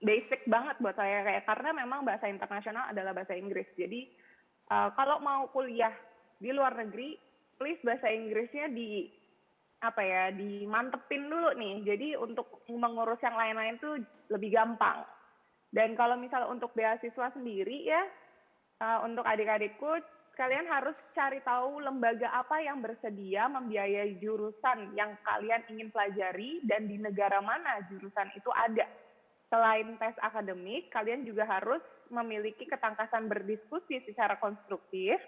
Basic banget buat saya, kayak karena memang bahasa internasional adalah bahasa Inggris. Jadi kalau mau kuliah di luar negeri, please bahasa Inggrisnya dimantepin dulu nih. Jadi untuk mengurus yang lain-lain tuh lebih gampang. Dan kalau misalnya untuk beasiswa sendiri ya, untuk adik-adikku, kalian harus cari tahu lembaga apa yang bersedia membiayai jurusan yang kalian ingin pelajari dan di negara mana jurusan itu ada. Selain tes akademik, kalian juga harus memiliki ketangkasan berdiskusi secara konstruktif,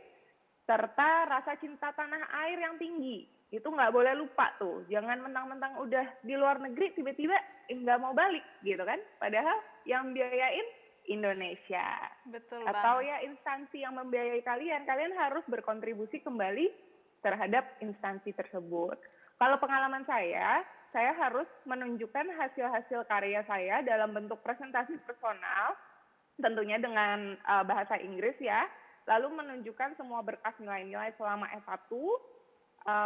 serta rasa cinta tanah air yang tinggi. Itu nggak boleh lupa tuh. Jangan mentang-mentang udah di luar negeri, tiba-tiba nggak mau balik gitu kan. Padahal yang biayain Indonesia. Betul Atau banget. ya instansi yang membiayai kalian, kalian harus berkontribusi kembali terhadap instansi tersebut. Kalau pengalaman saya harus menunjukkan hasil-hasil karya saya dalam bentuk presentasi personal, tentunya dengan bahasa Inggris ya, lalu menunjukkan semua berkas nilai-nilai selama S1,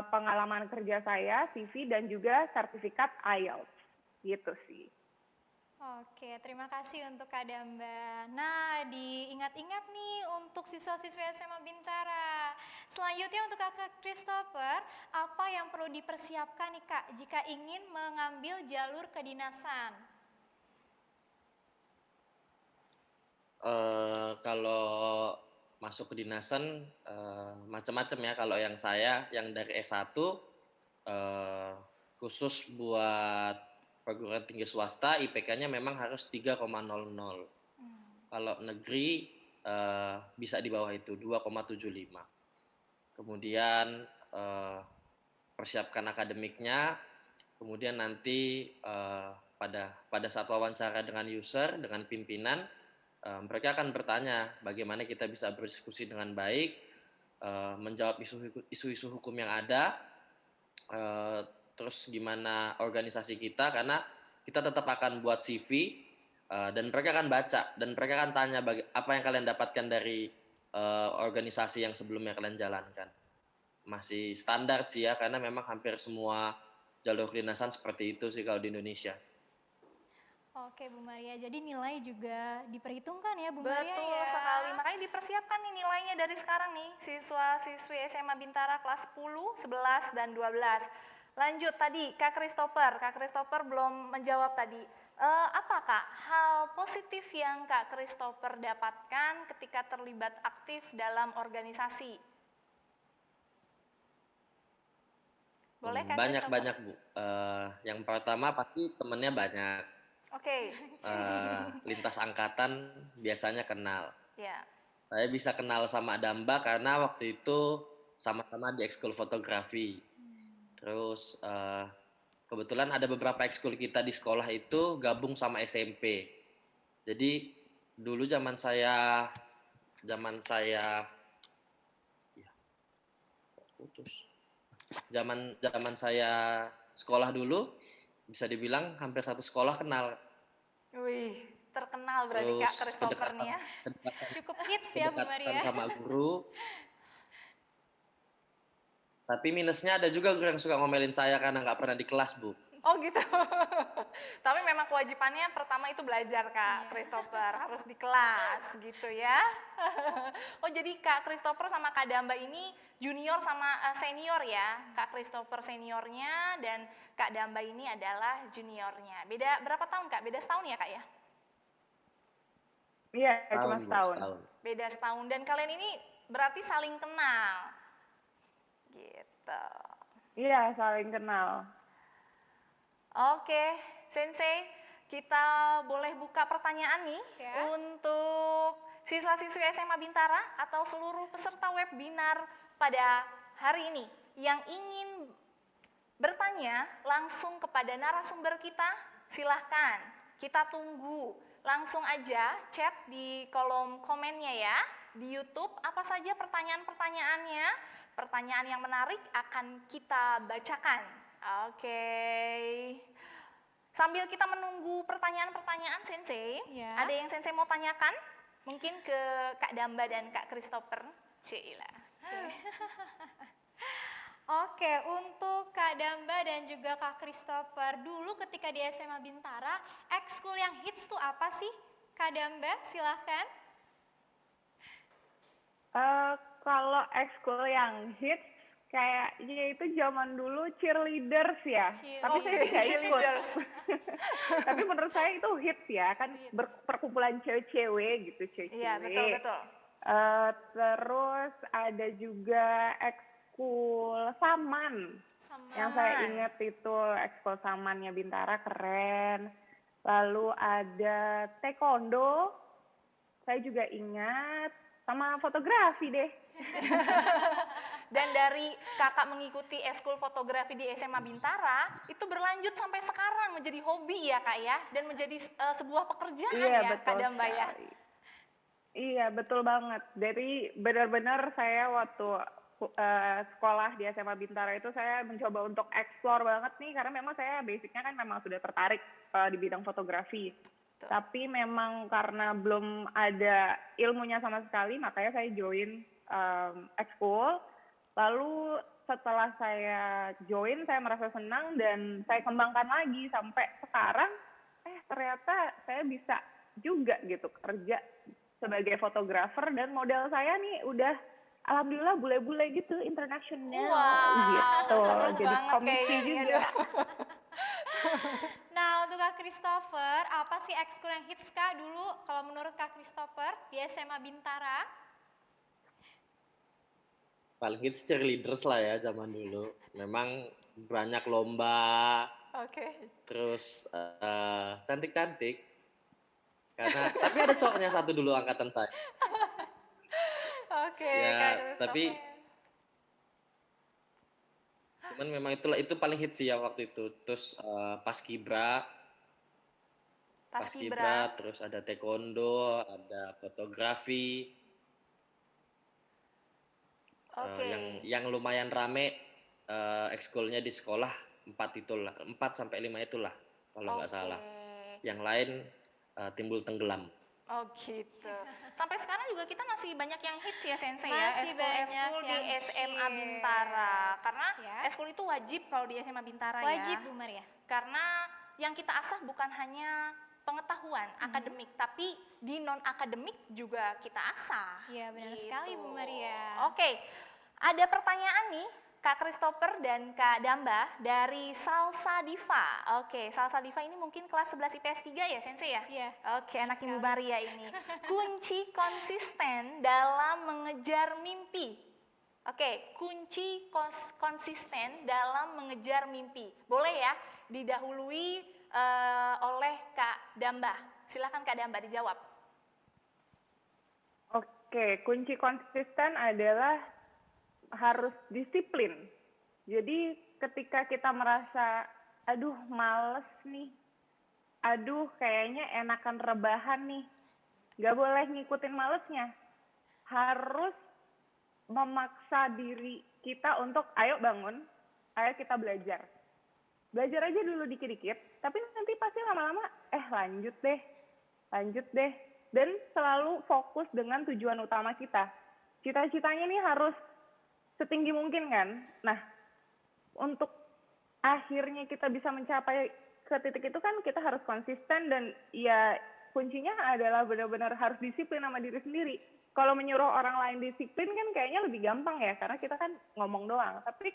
pengalaman kerja saya, CV, dan juga sertifikat IELTS, gitu sih. Oke, terima kasih untuk Kak Damba. Nah, diingat-ingat nih untuk siswa-siswi SMA Bintara. Selanjutnya untuk Kakak Christopher, apa yang perlu dipersiapkan nih Kak jika ingin mengambil jalur kedinasan? Kalau masuk kedinasan macam-macam ya. Kalau yang saya yang dari S1 khusus buat perguruan tinggi swasta, IPK-nya memang harus 3,00. Kalau negeri bisa di bawah itu 2,75. Kemudian persiapkan akademiknya, kemudian nanti pada saat wawancara dengan user, dengan pimpinan, mereka akan bertanya bagaimana kita bisa berdiskusi dengan baik, menjawab isu-isu hukum yang ada, terus gimana organisasi kita, karena kita tetap akan buat CV dan mereka akan baca dan mereka akan tanya apa yang kalian dapatkan dari organisasi yang sebelumnya kalian jalankan. Masih standar sih ya, karena memang hampir semua jalur kedinasan seperti itu sih kalau di Indonesia. Oke Bu Maria, jadi nilai juga diperhitungkan ya Bu Maria ya? Betul sekali, makanya dipersiapkan nih nilainya dari sekarang nih, siswa-siswi SMA Bintara kelas 10, 11, dan 12. Lanjut tadi, Kak Christopher belum menjawab tadi. Apa Kak hal positif yang Kak Christopher dapatkan ketika terlibat aktif dalam organisasi? Boleh Kak Banyak Christopher? Bu. Yang pertama pasti temennya banyak. Oke. Lintas angkatan biasanya kenal. Ya. Saya bisa kenal sama Damba karena waktu itu sama-sama di ekskul fotografi. Terus kebetulan ada beberapa ekskul kita di sekolah itu gabung sama SMP. Jadi dulu zaman saya ya, putus. Zaman saya sekolah dulu bisa dibilang hampir satu sekolah kenal. Wih, terkenal berarti Terus Kak Christopher nih ya. Cukup hits ya Bu kedekatan Maria. sama guru. Tapi minusnya ada juga guru yang suka ngomelin saya karena nggak pernah di kelas, Bu. Oh gitu. Tapi memang kewajibannya pertama itu belajar Kak Iya. Christopher, harus di kelas gitu ya. Oh jadi Kak Christopher sama Kak Damba ini junior sama senior ya. Kak Christopher seniornya dan Kak Damba ini adalah juniornya. Beda berapa tahun Kak? Beda setahun ya Kak ya? Iya, Bu, cuma setahun. Beda setahun dan kalian ini berarti saling kenal. Gitu. Iya, saling kenal. Oke, Sensei, kita boleh buka pertanyaan nih Ya. untuk siswa-siswi SMA Bintara atau seluruh peserta webinar pada hari ini yang ingin bertanya langsung kepada narasumber kita, silahkan. Kita tunggu. Langsung aja chat di kolom komennya ya. Di YouTube apa saja pertanyaan-pertanyaannya. Pertanyaan yang menarik akan kita bacakan. Oke. Sambil kita menunggu pertanyaan-pertanyaan Sensei, Ya. ada yang Sensei mau tanyakan? Mungkin ke Kak Damba dan Kak Christopher. Cila. Oke, untuk Kak Damba dan juga Kak Christopher, dulu ketika di SMA Bintara, ekskul yang hits tuh apa sih? Kak Damba, silahkan. Kalau ekskul yang hits, kayaknya itu zaman dulu cheerleaders ya. Tapi saya Oke, tidak ikut. cheerleaders. Tapi menurut saya itu hits ya, kan perkumpulan cewek-cewek gitu, cewek-cewek. Iya, betul-betul. Terus ada juga ekskul saman. Yang saya ingat itu ekskul samannya Bintara keren. Lalu ada taekwondo, saya juga ingat. Sama fotografi deh. Dan dari kakak mengikuti eskul fotografi di SMA Bintara, itu berlanjut sampai sekarang menjadi hobi ya kak ya, dan menjadi sebuah pekerjaan ya Kak Damba ya. Iya betul banget. Jadi benar-benar saya waktu sekolah di SMA Bintara itu saya mencoba untuk explore banget nih, karena memang saya basicnya kan memang sudah tertarik di bidang fotografi. Tapi memang karena belum ada ilmunya sama sekali, makanya saya join ekskul. Lalu setelah saya join, saya merasa senang dan saya kembangkan lagi sampai sekarang. Ternyata saya bisa juga gitu kerja sebagai fotografer, dan model saya nih udah alhamdulillah bule-bule gitu internasional gitu. Seru Jadi banget komisi kayaknya juga. Nah, untuk Kak Christopher, apa sih ekskul yang hits Kak dulu kalau menurut Kak Christopher di SMA Bintara? Paling hits cheerleaders lah ya zaman dulu. Memang banyak lomba. Terus cantik-cantik. Tapi ada cowoknya satu dulu angkatan saya. Kak Ya, Christopher. tapi cuman memang itu paling hits sih ya waktu itu. Terus paskibra, terus ada taekwondo, ada fotografi. Yang lumayan rame ekskulnya di sekolah 4 sampai 5 itulah kalau nggak salah. Yang lain timbul tenggelam. Oh gitu. Sampai sekarang juga kita masih banyak yang hits ya Sensei Masih ya, banyak eskul di yang SMA hits. Bintara. Karena Ya. eskul itu wajib kalau di SMA Bintara ya. Wajib Bu Maria. Karena yang kita asah bukan hanya pengetahuan akademik, tapi di non akademik juga kita asah. Iya, benar sekali Bu Maria. Oke, ada pertanyaan nih Kak Christopher dan Kak Damba dari Salsa Diva. Oke, Salsa Diva ini mungkin kelas 11 IPS 3 ya Sensei ya? Iya. Oke, anak Ibu Maria ini. Kunci konsisten dalam mengejar mimpi. Oke, kunci konsisten dalam mengejar mimpi. Boleh ya didahului oleh Kak Damba. Silakan Kak Damba dijawab. Oke, kunci konsisten adalah harus disiplin. Jadi ketika kita merasa, aduh males nih, aduh kayaknya enakan rebahan nih, nggak boleh ngikutin malesnya. Harus memaksa diri kita untuk ayo bangun, ayo kita belajar. Belajar aja dulu dikit-dikit, tapi nanti pasti lama-lama lanjut deh. Dan selalu fokus dengan tujuan utama kita. Cita-citanya nih harus setinggi mungkin kan. Nah, untuk akhirnya kita bisa mencapai ke titik itu kan kita harus konsisten dan ya kuncinya adalah benar-benar harus disiplin sama diri sendiri. Kalau menyuruh orang lain disiplin kan kayaknya lebih gampang ya, karena kita kan ngomong doang. Tapi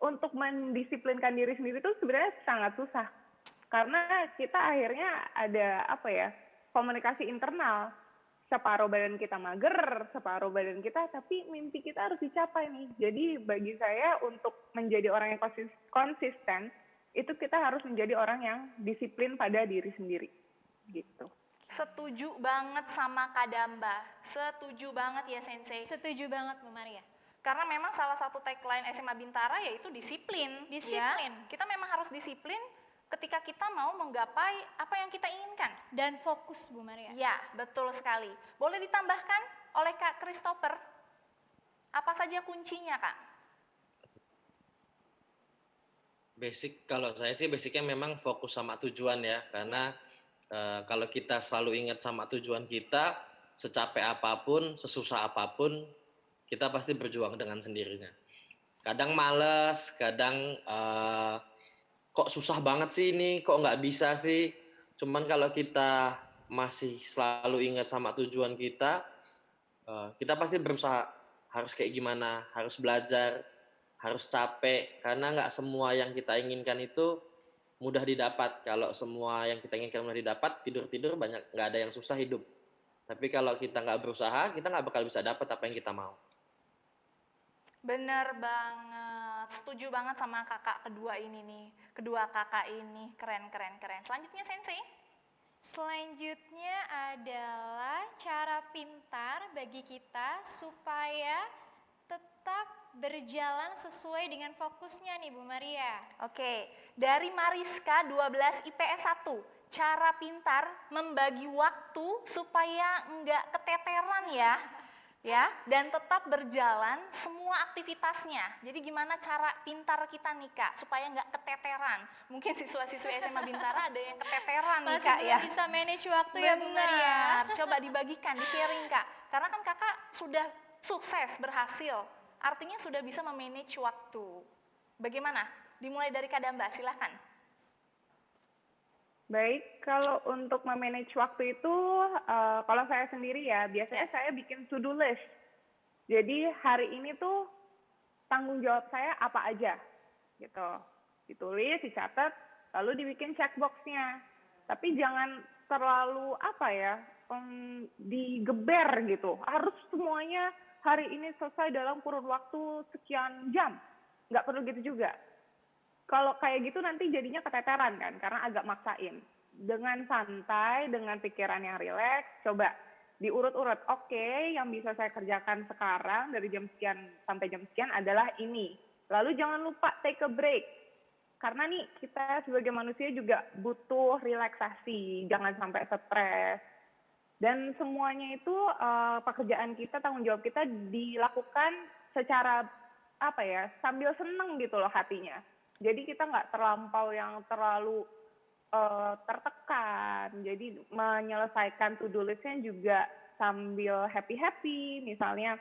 untuk mendisiplinkan diri sendiri itu sebenarnya sangat susah. Karena kita akhirnya ada komunikasi internal. Separuh badan kita mager, separuh badan kita, tapi mimpi kita harus dicapai nih. Jadi bagi saya untuk menjadi orang yang konsisten, itu kita harus menjadi orang yang disiplin pada diri sendiri. Gitu. Setuju banget sama Kak Damba. Setuju banget ya Sensei. Setuju banget Bu Maria. Karena memang salah satu tagline SMA Bintara yaitu disiplin. Disiplin. Ya. Kita memang harus disiplin ketika kita mau menggapai apa yang kita inginkan. Dan fokus Bu Maria. Ya, betul sekali. Boleh ditambahkan oleh Kak Christopher? Apa saja kuncinya, Kak? Kalau saya sih basicnya memang fokus sama tujuan ya, karena kalau kita selalu ingat sama tujuan kita, secapek apapun, sesusah apapun, kita pasti berjuang dengan sendirinya. Kadang males, kadang kok susah banget sih ini, kok nggak bisa sih. Cuman kalau kita masih selalu ingat sama tujuan kita pasti berusaha harus kayak gimana, harus belajar, harus capek, karena nggak semua yang kita inginkan itu mudah didapat. Kalau semua yang kita inginkan mudah didapat, tidur-tidur nggak ada yang susah hidup. Tapi kalau kita nggak berusaha, kita nggak bakal bisa dapat apa yang kita mau. Bener banget, setuju banget sama kakak kedua ini nih. Kedua kakak ini keren. Selanjutnya Sensei. Selanjutnya adalah cara pintar bagi kita supaya tetap berjalan sesuai dengan fokusnya nih Bu Maria. Oke, dari Mariska 12 IPS 1. Cara pintar membagi waktu supaya enggak keteteran ya. Dan tetap berjalan semua aktivitasnya. Jadi gimana cara pintar kita nih Kak, supaya nggak keteteran. Mungkin siswa-siswi SMA Bintara ada yang keteteran nih Kak ya. Masih bisa manage waktu ya Bu Maria. Coba dibagikan, di-sharing Kak. Karena kan Kakak sudah sukses, berhasil. Artinya sudah bisa memanage waktu. Bagaimana? Dimulai dari Kak Damba, silahkan. Baik, kalau untuk memanage waktu itu, kalau saya sendiri ya, biasanya saya bikin to-do list. Jadi hari ini tuh tanggung jawab saya apa aja, gitu. Ditulis, dicatat, lalu dibikin checkbox-nya. Tapi jangan terlalu digeber gitu. Harus semuanya hari ini selesai dalam kurun waktu sekian jam. Nggak perlu gitu juga. Kalau kayak gitu nanti jadinya keteteran kan, karena agak maksain. Dengan santai, dengan pikiran yang rileks, coba diurut-urut. Oke, yang bisa saya kerjakan sekarang dari jam sekian sampai jam sekian adalah ini. Lalu jangan lupa take a break. Karena nih kita sebagai manusia juga butuh relaksasi, jangan sampai stres. Dan semuanya itu pekerjaan kita, tanggung jawab kita dilakukan secara sambil seneng gitu loh hatinya. Jadi kita nggak terlalu tertekan. Jadi menyelesaikan to-do list-nya juga sambil happy-happy. Misalnya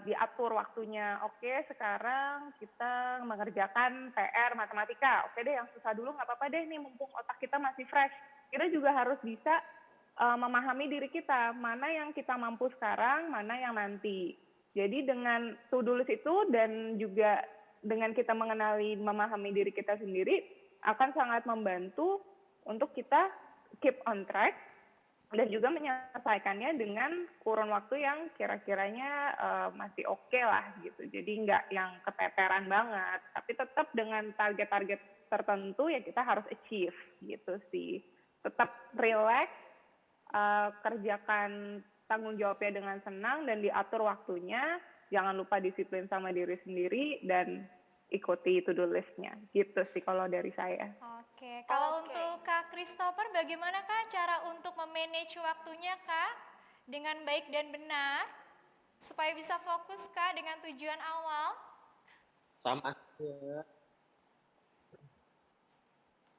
diatur waktunya. Oke, sekarang kita mengerjakan PR matematika. Oke deh, yang susah dulu nggak apa-apa deh nih, mumpung otak kita masih fresh. Kita juga harus bisa memahami diri kita. Mana yang kita mampu sekarang, mana yang nanti. Jadi dengan to-do list itu dan juga dengan kita memahami diri kita sendiri akan sangat membantu untuk kita keep on track dan juga menyelesaikannya dengan kurun waktu yang kira-kiranya masih oke lah gitu. Jadi nggak yang keteteran banget, tapi tetap dengan target-target tertentu ya kita harus achieve gitu sih. Tetap relax, kerjakan tanggung jawabnya dengan senang dan diatur waktunya. Jangan lupa disiplin sama diri sendiri dan ikuti to-do list-nya. Gitu sih kalau dari saya. Oke, kalau Oke. untuk Kak Christopher bagaimana Kak cara untuk memanage waktunya Kak dengan baik dan benar supaya bisa fokus Kak dengan tujuan awal? Sama ya.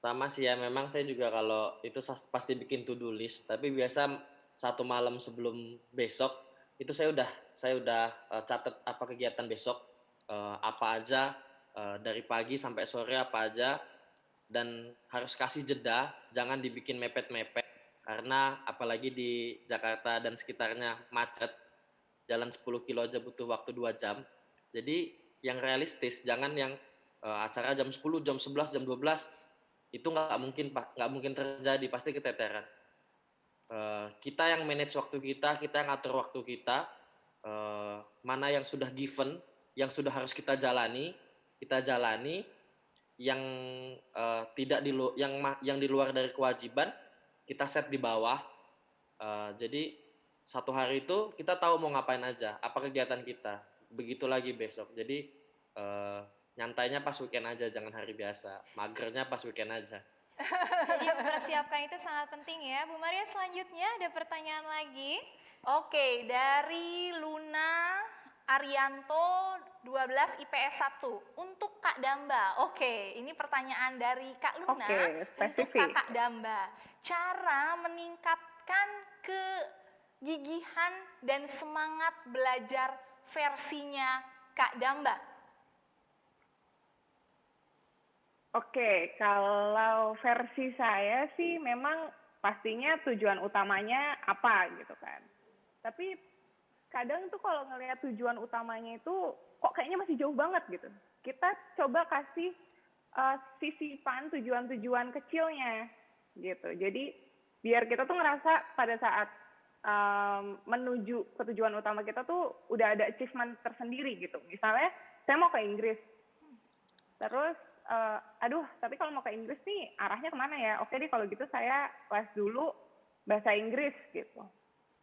Sama sih ya, memang saya juga kalau itu pasti bikin to-do list, tapi biasa satu malam sebelum besok itu saya udah catat apa kegiatan besok, apa aja, dari pagi sampai sore apa aja, dan harus kasih jeda, jangan dibikin mepet-mepet, karena apalagi di Jakarta dan sekitarnya macet, jalan 10 kilo aja butuh waktu 2 jam. Jadi yang realistis, jangan yang acara jam 10, jam 11, jam 12, itu nggak mungkin Pak, nggak mungkin terjadi, pasti keteteran. Kita yang manage waktu kita yang atur waktu kita, mana yang sudah given, yang sudah harus kita jalani, yang tidak yang di luar dari kewajiban, kita set di bawah. Jadi satu hari itu kita tahu mau ngapain aja, apa kegiatan kita. Begitu lagi besok. Jadi nyantainya pas weekend aja, jangan hari biasa. Magernya pas weekend aja. Jadi mempersiapkan itu sangat penting ya. Bu Maria selanjutnya ada pertanyaan lagi. Oke, dari Luna Arianto 12 IPS 1 untuk Kak Damba. Oke, ini pertanyaan dari Kak Luna Oke, untuk spesifik. Kakak Damba. Cara meningkatkan kegigihan dan semangat belajar versinya Kak Damba. Oke, kalau versi saya sih memang pastinya tujuan utamanya apa gitu kan. Tapi kadang tuh kalau ngelihat tujuan utamanya itu kok kayaknya masih jauh banget gitu. Kita coba kasih sisipan tujuan-tujuan kecilnya gitu. Jadi biar kita tuh ngerasa pada saat menuju ke tujuan utama kita tuh udah ada achievement tersendiri gitu. Misalnya saya mau ke Inggris, terus aduh tapi kalau mau ke Inggris nih arahnya kemana ya? Oke deh kalau gitu saya les dulu bahasa Inggris gitu.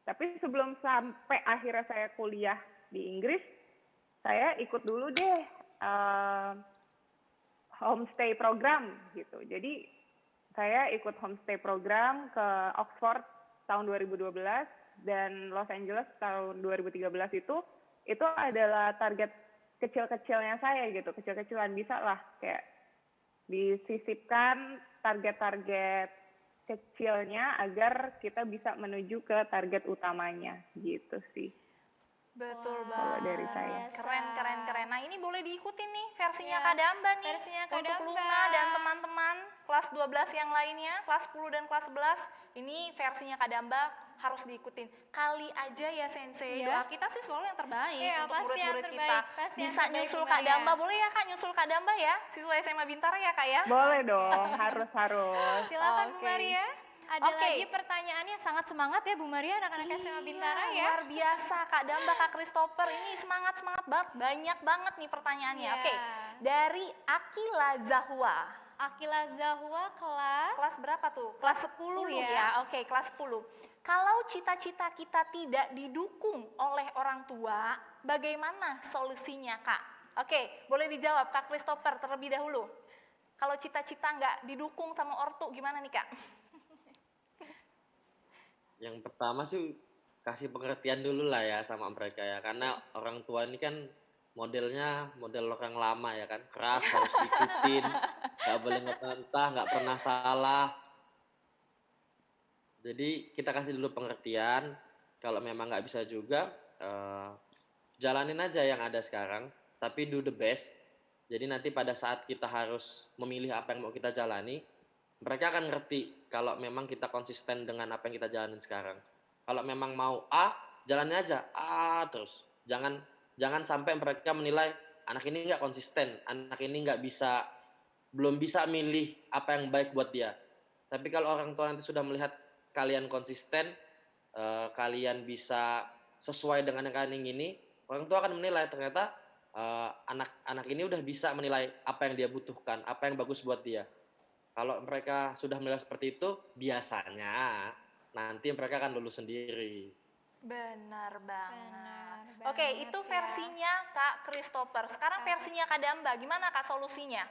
Tapi sebelum sampai akhirnya saya kuliah di Inggris, saya ikut dulu deh homestay program gitu. Jadi saya ikut homestay program ke Oxford tahun 2012 dan Los Angeles tahun 2013 itu adalah target kecil-kecilnya saya gitu, kecil-kecilan bisa lah kayak disisipkan target-target kecilnya agar kita bisa menuju ke target utamanya gitu sih. Betul Wah, banget. dari saya. Keren. Nah ini boleh diikuti nih versinya Ya, Kak Damba nih. versinya Kak Untuk Damba. Luna dan teman-teman kelas 12 yang lainnya, kelas 10 dan kelas 11, ini versinya Kak Damba harus diikutin. Kali aja ya Sensei, Ya. doa kita sih selalu yang terbaik Iya, untuk pasti yang murid-murid terbaik, kita. pasti yang Bisa terbaik, nyusul Bu Kak Maria. Damba, boleh ya Kak nyusul Kak Damba ya? Siswa SMA Bintara ya Kak ya? Boleh dong, harus. Silakan Bu Oke. Maria. Ada Oke. lagi pertanyaannya sangat semangat ya Bu Maria, anak-anak SMA Bintara ya. Luar biasa Kak Damba, Kak Christopher, ini semangat banget, banyak banget nih pertanyaannya. Iya. Oke, dari Akila Zahwa. Akila Zahwa kelas Kelas berapa tuh? Kelas 10 ya. ya. Oke, kelas 10. Kalau cita-cita kita tidak didukung oleh orang tua, bagaimana solusinya, Kak? Oke, boleh dijawab Kak Christopher terlebih dahulu. Kalau cita-cita nggak didukung sama ortu, gimana nih, Kak? Yang pertama sih kasih pengertian dulu lah ya sama mereka ya, karena orang tua ini kan modelnya model orang lama ya kan, keras, harus diikutin, nggak boleh ngebantah, nggak pernah salah. Jadi kita kasih dulu pengertian, kalau memang nggak bisa juga jalanin aja yang ada sekarang, tapi do the best. Jadi nanti pada saat kita harus memilih apa yang mau kita jalani, mereka akan ngerti kalau memang kita konsisten dengan apa yang kita jalanin sekarang. Kalau memang mau A, jalanin aja A terus. Jangan sampai mereka menilai anak ini nggak konsisten, anak ini belum bisa milih apa yang baik buat dia. Tapi kalau orang tua nanti sudah melihat kalian konsisten, kalian bisa sesuai dengan yang kalian ingini, orang tua akan menilai ternyata anak ini udah bisa menilai apa yang dia butuhkan, apa yang bagus buat dia. Kalau mereka sudah menilai seperti itu, biasanya nanti mereka akan lulus sendiri. Benar banget. Benar Oke, banget itu ya. versinya Kak Christopher. Sekarang versinya Kak Damba, gimana Kak solusinya?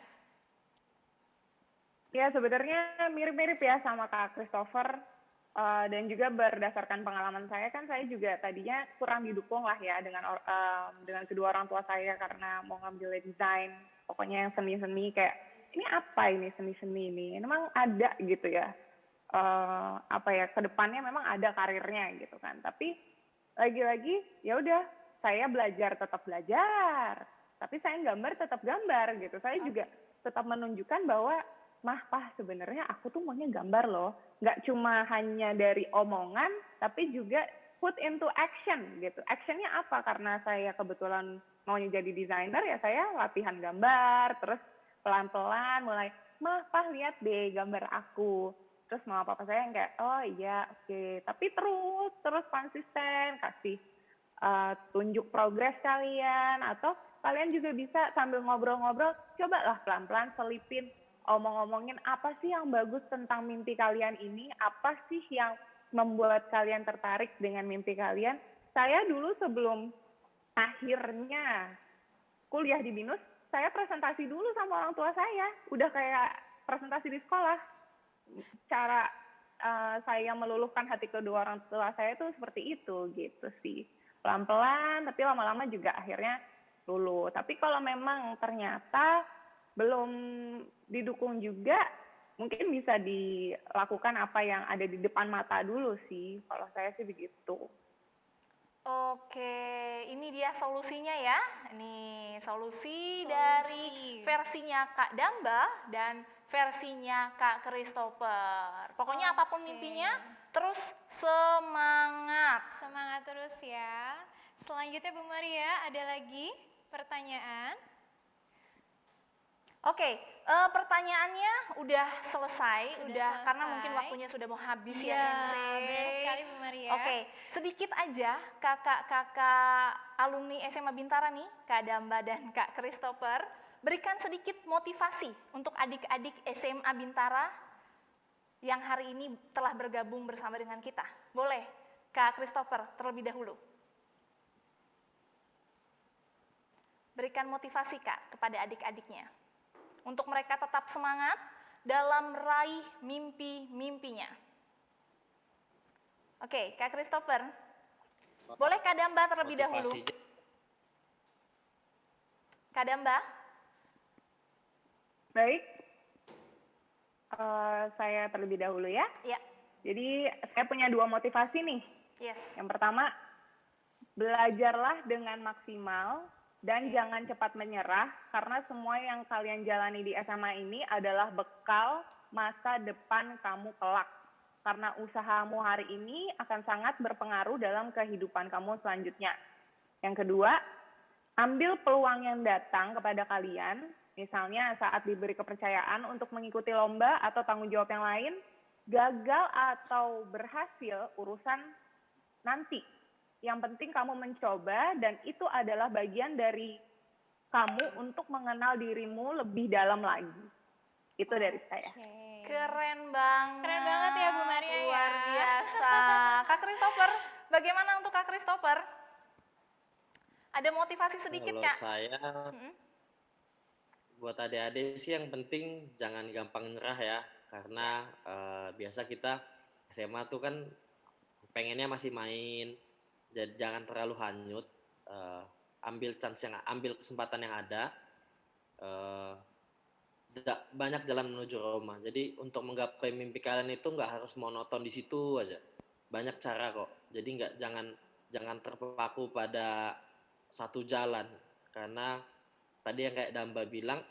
Ya, sebenarnya mirip-mirip ya sama Kak Christopher. Dan juga berdasarkan pengalaman saya kan saya juga tadinya kurang didukung lah ya dengan kedua orang tua saya karena mau ngambil desain, pokoknya yang seni-seni kayak ini apa ini seni-seni ini, memang ada gitu ya, apa ya kedepannya memang ada karirnya gitu kan. Tapi lagi-lagi ya udah saya tetap belajar, tapi saya gambar tetap gambar gitu. Saya juga tetap menunjukkan bahwa mah pah sebenarnya aku tuh maunya gambar loh, nggak cuma hanya dari omongan tapi juga put into action gitu. Actionnya apa? Karena saya kebetulan maunya jadi desainer ya saya latihan gambar, terus pelan-pelan mulai mah pah lihat deh gambar aku. Terus mama papa saya yang kayak oh iya oke, tapi terus konsisten kasih tunjuk progres kalian, atau kalian juga bisa sambil ngobrol-ngobrol cobalah pelan-pelan selipin omong-omongin apa sih yang bagus tentang mimpi kalian ini, apa sih yang membuat kalian tertarik dengan mimpi kalian. Saya dulu sebelum akhirnya kuliah di BINUS, saya presentasi dulu sama orang tua saya, udah kayak presentasi di sekolah. Cara saya meluluhkan hati kedua orang tua saya itu seperti itu gitu sih. Pelan-pelan, tapi lama-lama juga akhirnya luluh. Tapi kalau memang ternyata belum didukung juga, mungkin bisa dilakukan apa yang ada di depan mata dulu sih. Kalau saya sih begitu. Oke, ini dia solusinya ya. Ini solusi dari versinya Kak Damba dan versinya Kak Christopher. Pokoknya apapun mimpinya, terus semangat. Semangat terus ya. Selanjutnya Bu Maria, ada lagi pertanyaan? Oke, pertanyaannya udah selesai, karena mungkin waktunya sudah mau habis ya Sensei. Benar sekali Bu Maria. Oke, sedikit aja kakak-kakak alumni SMA Bintara nih, Kak Damba dan Kak Christopher, berikan sedikit motivasi untuk adik-adik SMA Bintara yang hari ini telah bergabung bersama dengan kita. Boleh, Kak Christopher terlebih dahulu. Berikan motivasi Kak kepada adik-adiknya, untuk mereka tetap semangat dalam meraih mimpi-mimpinya. Oke, Kak Christopher, boleh Kak Damba terlebih dahulu. Kak Damba? Baik, saya terlebih dahulu ya. Ya. Jadi saya punya 2 motivasi nih. Yes. Yang pertama, belajarlah dengan maksimal dan jangan cepat menyerah, karena semua yang kalian jalani di SMA ini adalah bekal masa depan kamu kelak. Karena usahamu hari ini akan sangat berpengaruh dalam kehidupan kamu selanjutnya. Yang kedua, ambil peluang yang datang kepada kalian, misalnya saat diberi kepercayaan untuk mengikuti lomba atau tanggung jawab yang lain, gagal atau berhasil urusan nanti. Yang penting kamu mencoba, dan itu adalah bagian dari kamu untuk mengenal dirimu lebih dalam lagi. Itu dari saya. Keren banget. Keren banget ya Bu Maria ya. Luar biasa. Kak Christopher, bagaimana untuk Kak Christopher? Ada motivasi sedikit Kalau Kak? saya, buat adik-adik sih yang penting jangan gampang nyerah ya. Karena biasa kita SMA tuh kan pengennya masih main. Jadi jangan terlalu hanyut, ambil kesempatan yang ada. Banyak jalan menuju Roma. Jadi untuk menggapai mimpi kalian itu nggak harus monoton di situ aja. Banyak cara kok. Jadi jangan terpaku pada satu jalan. Karena tadi yang kayak Damba bilang,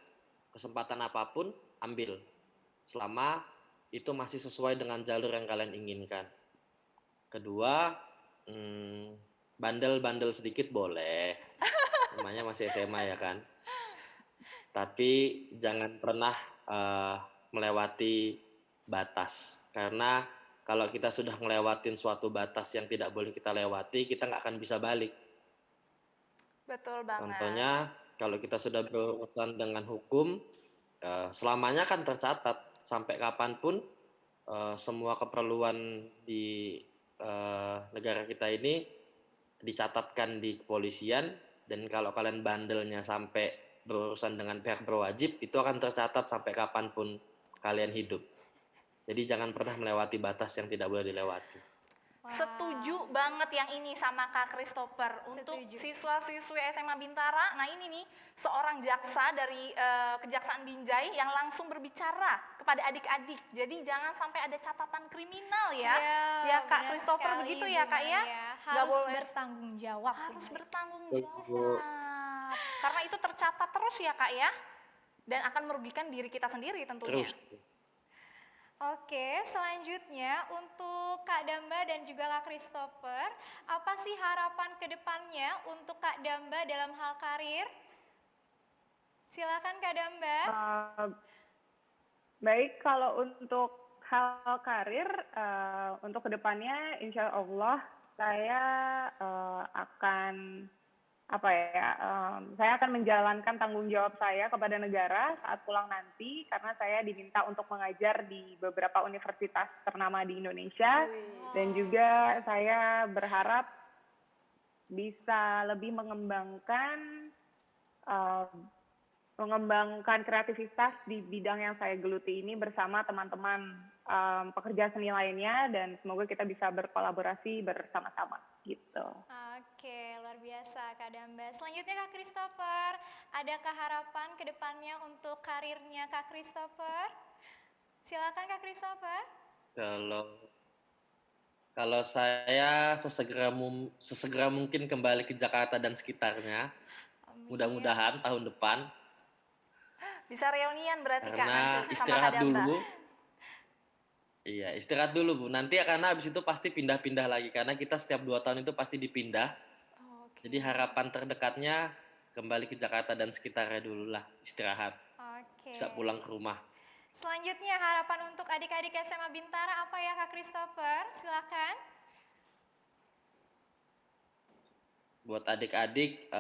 kesempatan apapun ambil. Selama itu masih sesuai dengan jalur yang kalian inginkan. Kedua, bandel-bandel sedikit boleh, namanya masih SMA ya kan, tapi jangan pernah melewati batas, karena kalau kita sudah ngelewatin suatu batas yang tidak boleh kita lewati, kita nggak akan bisa balik. Betul banget. Contohnya kalau kita sudah berurusan dengan hukum, selamanya kan tercatat sampai kapanpun, semua keperluan di negara kita ini dicatatkan di kepolisian, dan kalau kalian bandelnya sampai berurusan dengan pihak berwajib, itu akan tercatat sampai kapanpun kalian hidup. Jadi jangan pernah melewati batas yang tidak boleh dilewati. Wow. Setuju banget yang ini sama Kak Christopher. Untuk Setuju. siswa-siswi SMA Bintara, nah ini nih seorang jaksa dari Kejaksaan Binjai yang langsung berbicara kepada adik-adik. Jadi jangan sampai ada catatan kriminal ya. Ya Kak benar Christopher sekali, begitu Bu ya Kak ya. Maria. Nggak Harus boleh. bertanggung jawab. Bu Harus Maria. bertanggung Betul. jawab. Karena itu tercatat terus ya Kak ya. Dan akan merugikan diri kita sendiri tentunya. Terus Oke, selanjutnya untuk Kak Damba dan juga Kak Christopher, apa sih harapan ke depannya untuk Kak Damba dalam hal karir? Silakan Kak Damba. Baik, kalau untuk hal karir, untuk kedepannya insya Allah saya akan saya akan menjalankan tanggung jawab saya kepada negara saat pulang nanti, karena saya diminta untuk mengajar di beberapa universitas ternama di Indonesia, dan juga saya berharap bisa lebih mengembangkan kreativitas di bidang yang saya geluti ini bersama teman-teman pekerja seni lainnya, dan semoga kita bisa berkolaborasi bersama-sama gitu. Oke, luar biasa Kak Damba. Selanjutnya Kak Christopher, adakah harapan ke depannya untuk karirnya Kak Christopher? Silakan Kak Christopher. Kalau saya sesegera mungkin kembali ke Jakarta dan sekitarnya. Amin. Mudah-mudahan tahun depan. Bisa reunian berarti Kak Karena nanti sama Kak istirahat Damba. dulu. Iya, istirahat dulu Bu. Nanti karena habis itu pasti pindah-pindah lagi. Karena kita setiap 2 tahun itu pasti dipindah. Oke. Jadi harapan terdekatnya kembali ke Jakarta dan sekitarnya dulu lah. Istirahat. Oke. Bisa pulang ke rumah. Selanjutnya harapan untuk adik-adik SMA Bintara apa ya Kak Christopher? Silakan. Buat adik-adik,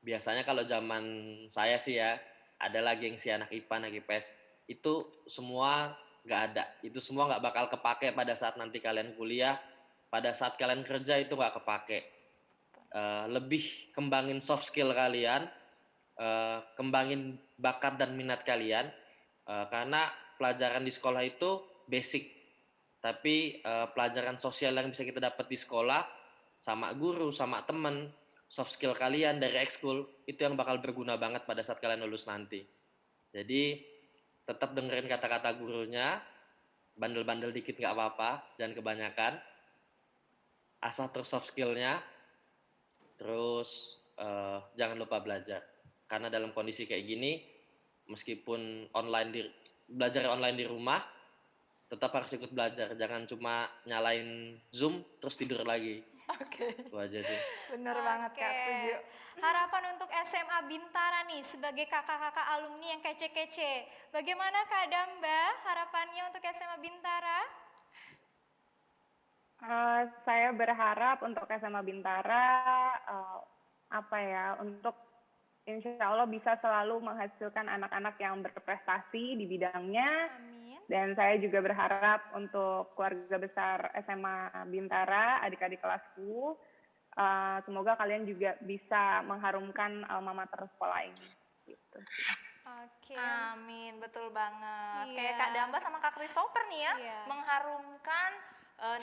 biasanya kalau zaman saya sih ya, ada lagi yang si anak IPA, anak IPS. Itu semua nggak ada. Itu semua nggak bakal kepake pada saat nanti kalian kuliah. Pada saat kalian kerja itu nggak kepake. Lebih kembangin soft skill kalian, kembangin bakat dan minat kalian. Karena pelajaran di sekolah itu basic. Tapi pelajaran sosial yang bisa kita dapat di sekolah, sama guru, sama teman, soft skill kalian dari ekskul, itu yang bakal berguna banget pada saat kalian lulus nanti. Jadi tetap dengerin kata-kata gurunya, bandel-bandel dikit nggak apa-apa, jangan kebanyakan. Asah terus soft skillnya, terus jangan lupa belajar. Karena dalam kondisi kayak gini, meskipun belajar online di rumah, tetap harus ikut belajar. Jangan cuma nyalain Zoom terus tidur lagi. Oke. Itu aja sih. Bener banget Kak, setuju. Harapan untuk SMA Bintara nih sebagai kakak-kakak alumni yang kece-kece. Bagaimana Kak Damba harapannya untuk SMA Bintara? Saya berharap untuk SMA Bintara untuk insya Allah bisa selalu menghasilkan anak-anak yang berprestasi di bidangnya. Amin. Dan saya juga berharap untuk keluarga besar SMA Bintara, adik-adik kelasku, semoga kalian juga bisa mengharumkan alma mater sekolah ini. Gitu. Oke. Amin, betul banget. Iya. Kayak Kak Damba sama Kak Christopher nih ya, Iya. mengharumkan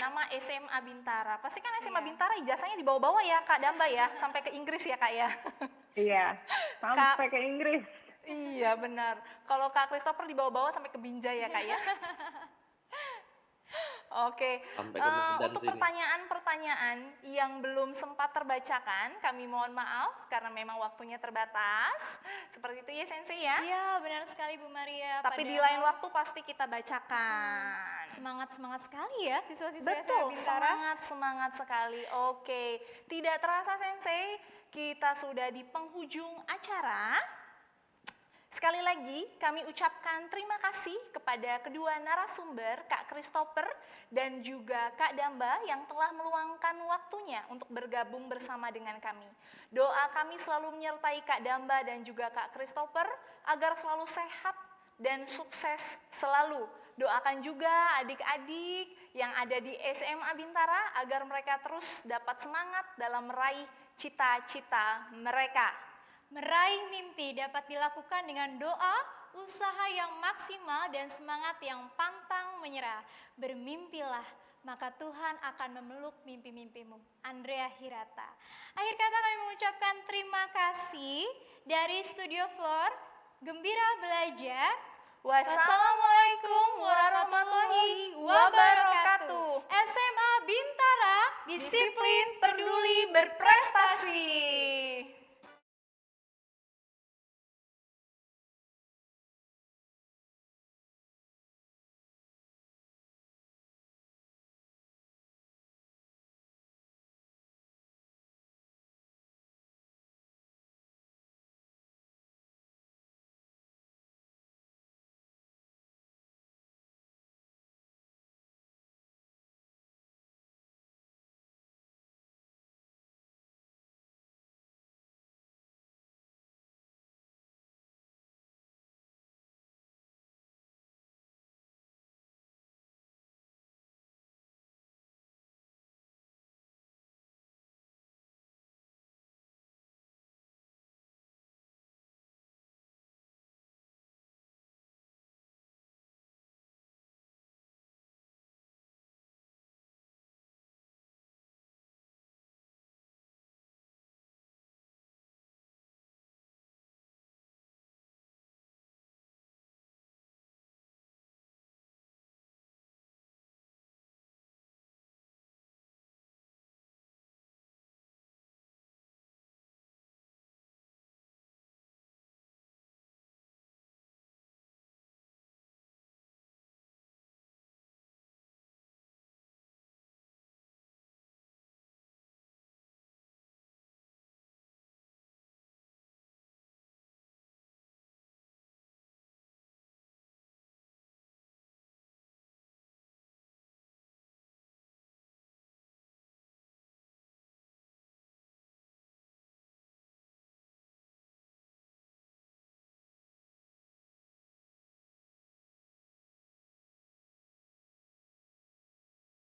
nama SMA Bintara. Pasti kan SMA Iya. Bintara ijazahnya dibawa-bawa ya Kak Damba ya, sampai ke Inggris ya Kak ya. Iya, sampai ke Inggris. Iya benar. Kalau Kak Christopher dibawa-bawa sampai ke Binjai ya Kak ya. Oke, Sampai ke Medan untuk sini. pertanyaan-pertanyaan yang belum sempat terbacakan, kami mohon maaf karena memang waktunya terbatas. Seperti itu ya Sensei ya. Iya, benar sekali Bu Maria. Tapi di Padahal lain waktu pasti kita bacakan. semangat-semangat sekali ya siswa-siswa SMA Betul, Bintara. semangat sekali. Oke, tidak terasa Sensei, kita sudah di penghujung acara. Sekali lagi kami ucapkan terima kasih kepada kedua narasumber Kak Christopher dan juga Kak Damba yang telah meluangkan waktunya untuk bergabung bersama dengan kami. Doa kami selalu menyertai Kak Damba dan juga Kak Christopher agar selalu sehat dan sukses selalu Doakan juga adik-adik yang ada di SMA Bintara agar mereka terus dapat semangat dalam meraih cita-cita mereka. Meraih mimpi dapat dilakukan dengan doa, usaha yang maksimal, dan semangat yang pantang menyerah. Bermimpilah, maka Tuhan akan memeluk mimpi-mimpimu. Andrea Hirata. Akhir kata kami mengucapkan terima kasih dari Studio Floor. Gembira belajar. Wassalamualaikum warahmatullahi wabarakatuh. SMA Bintara, Disiplin, peduli, berprestasi.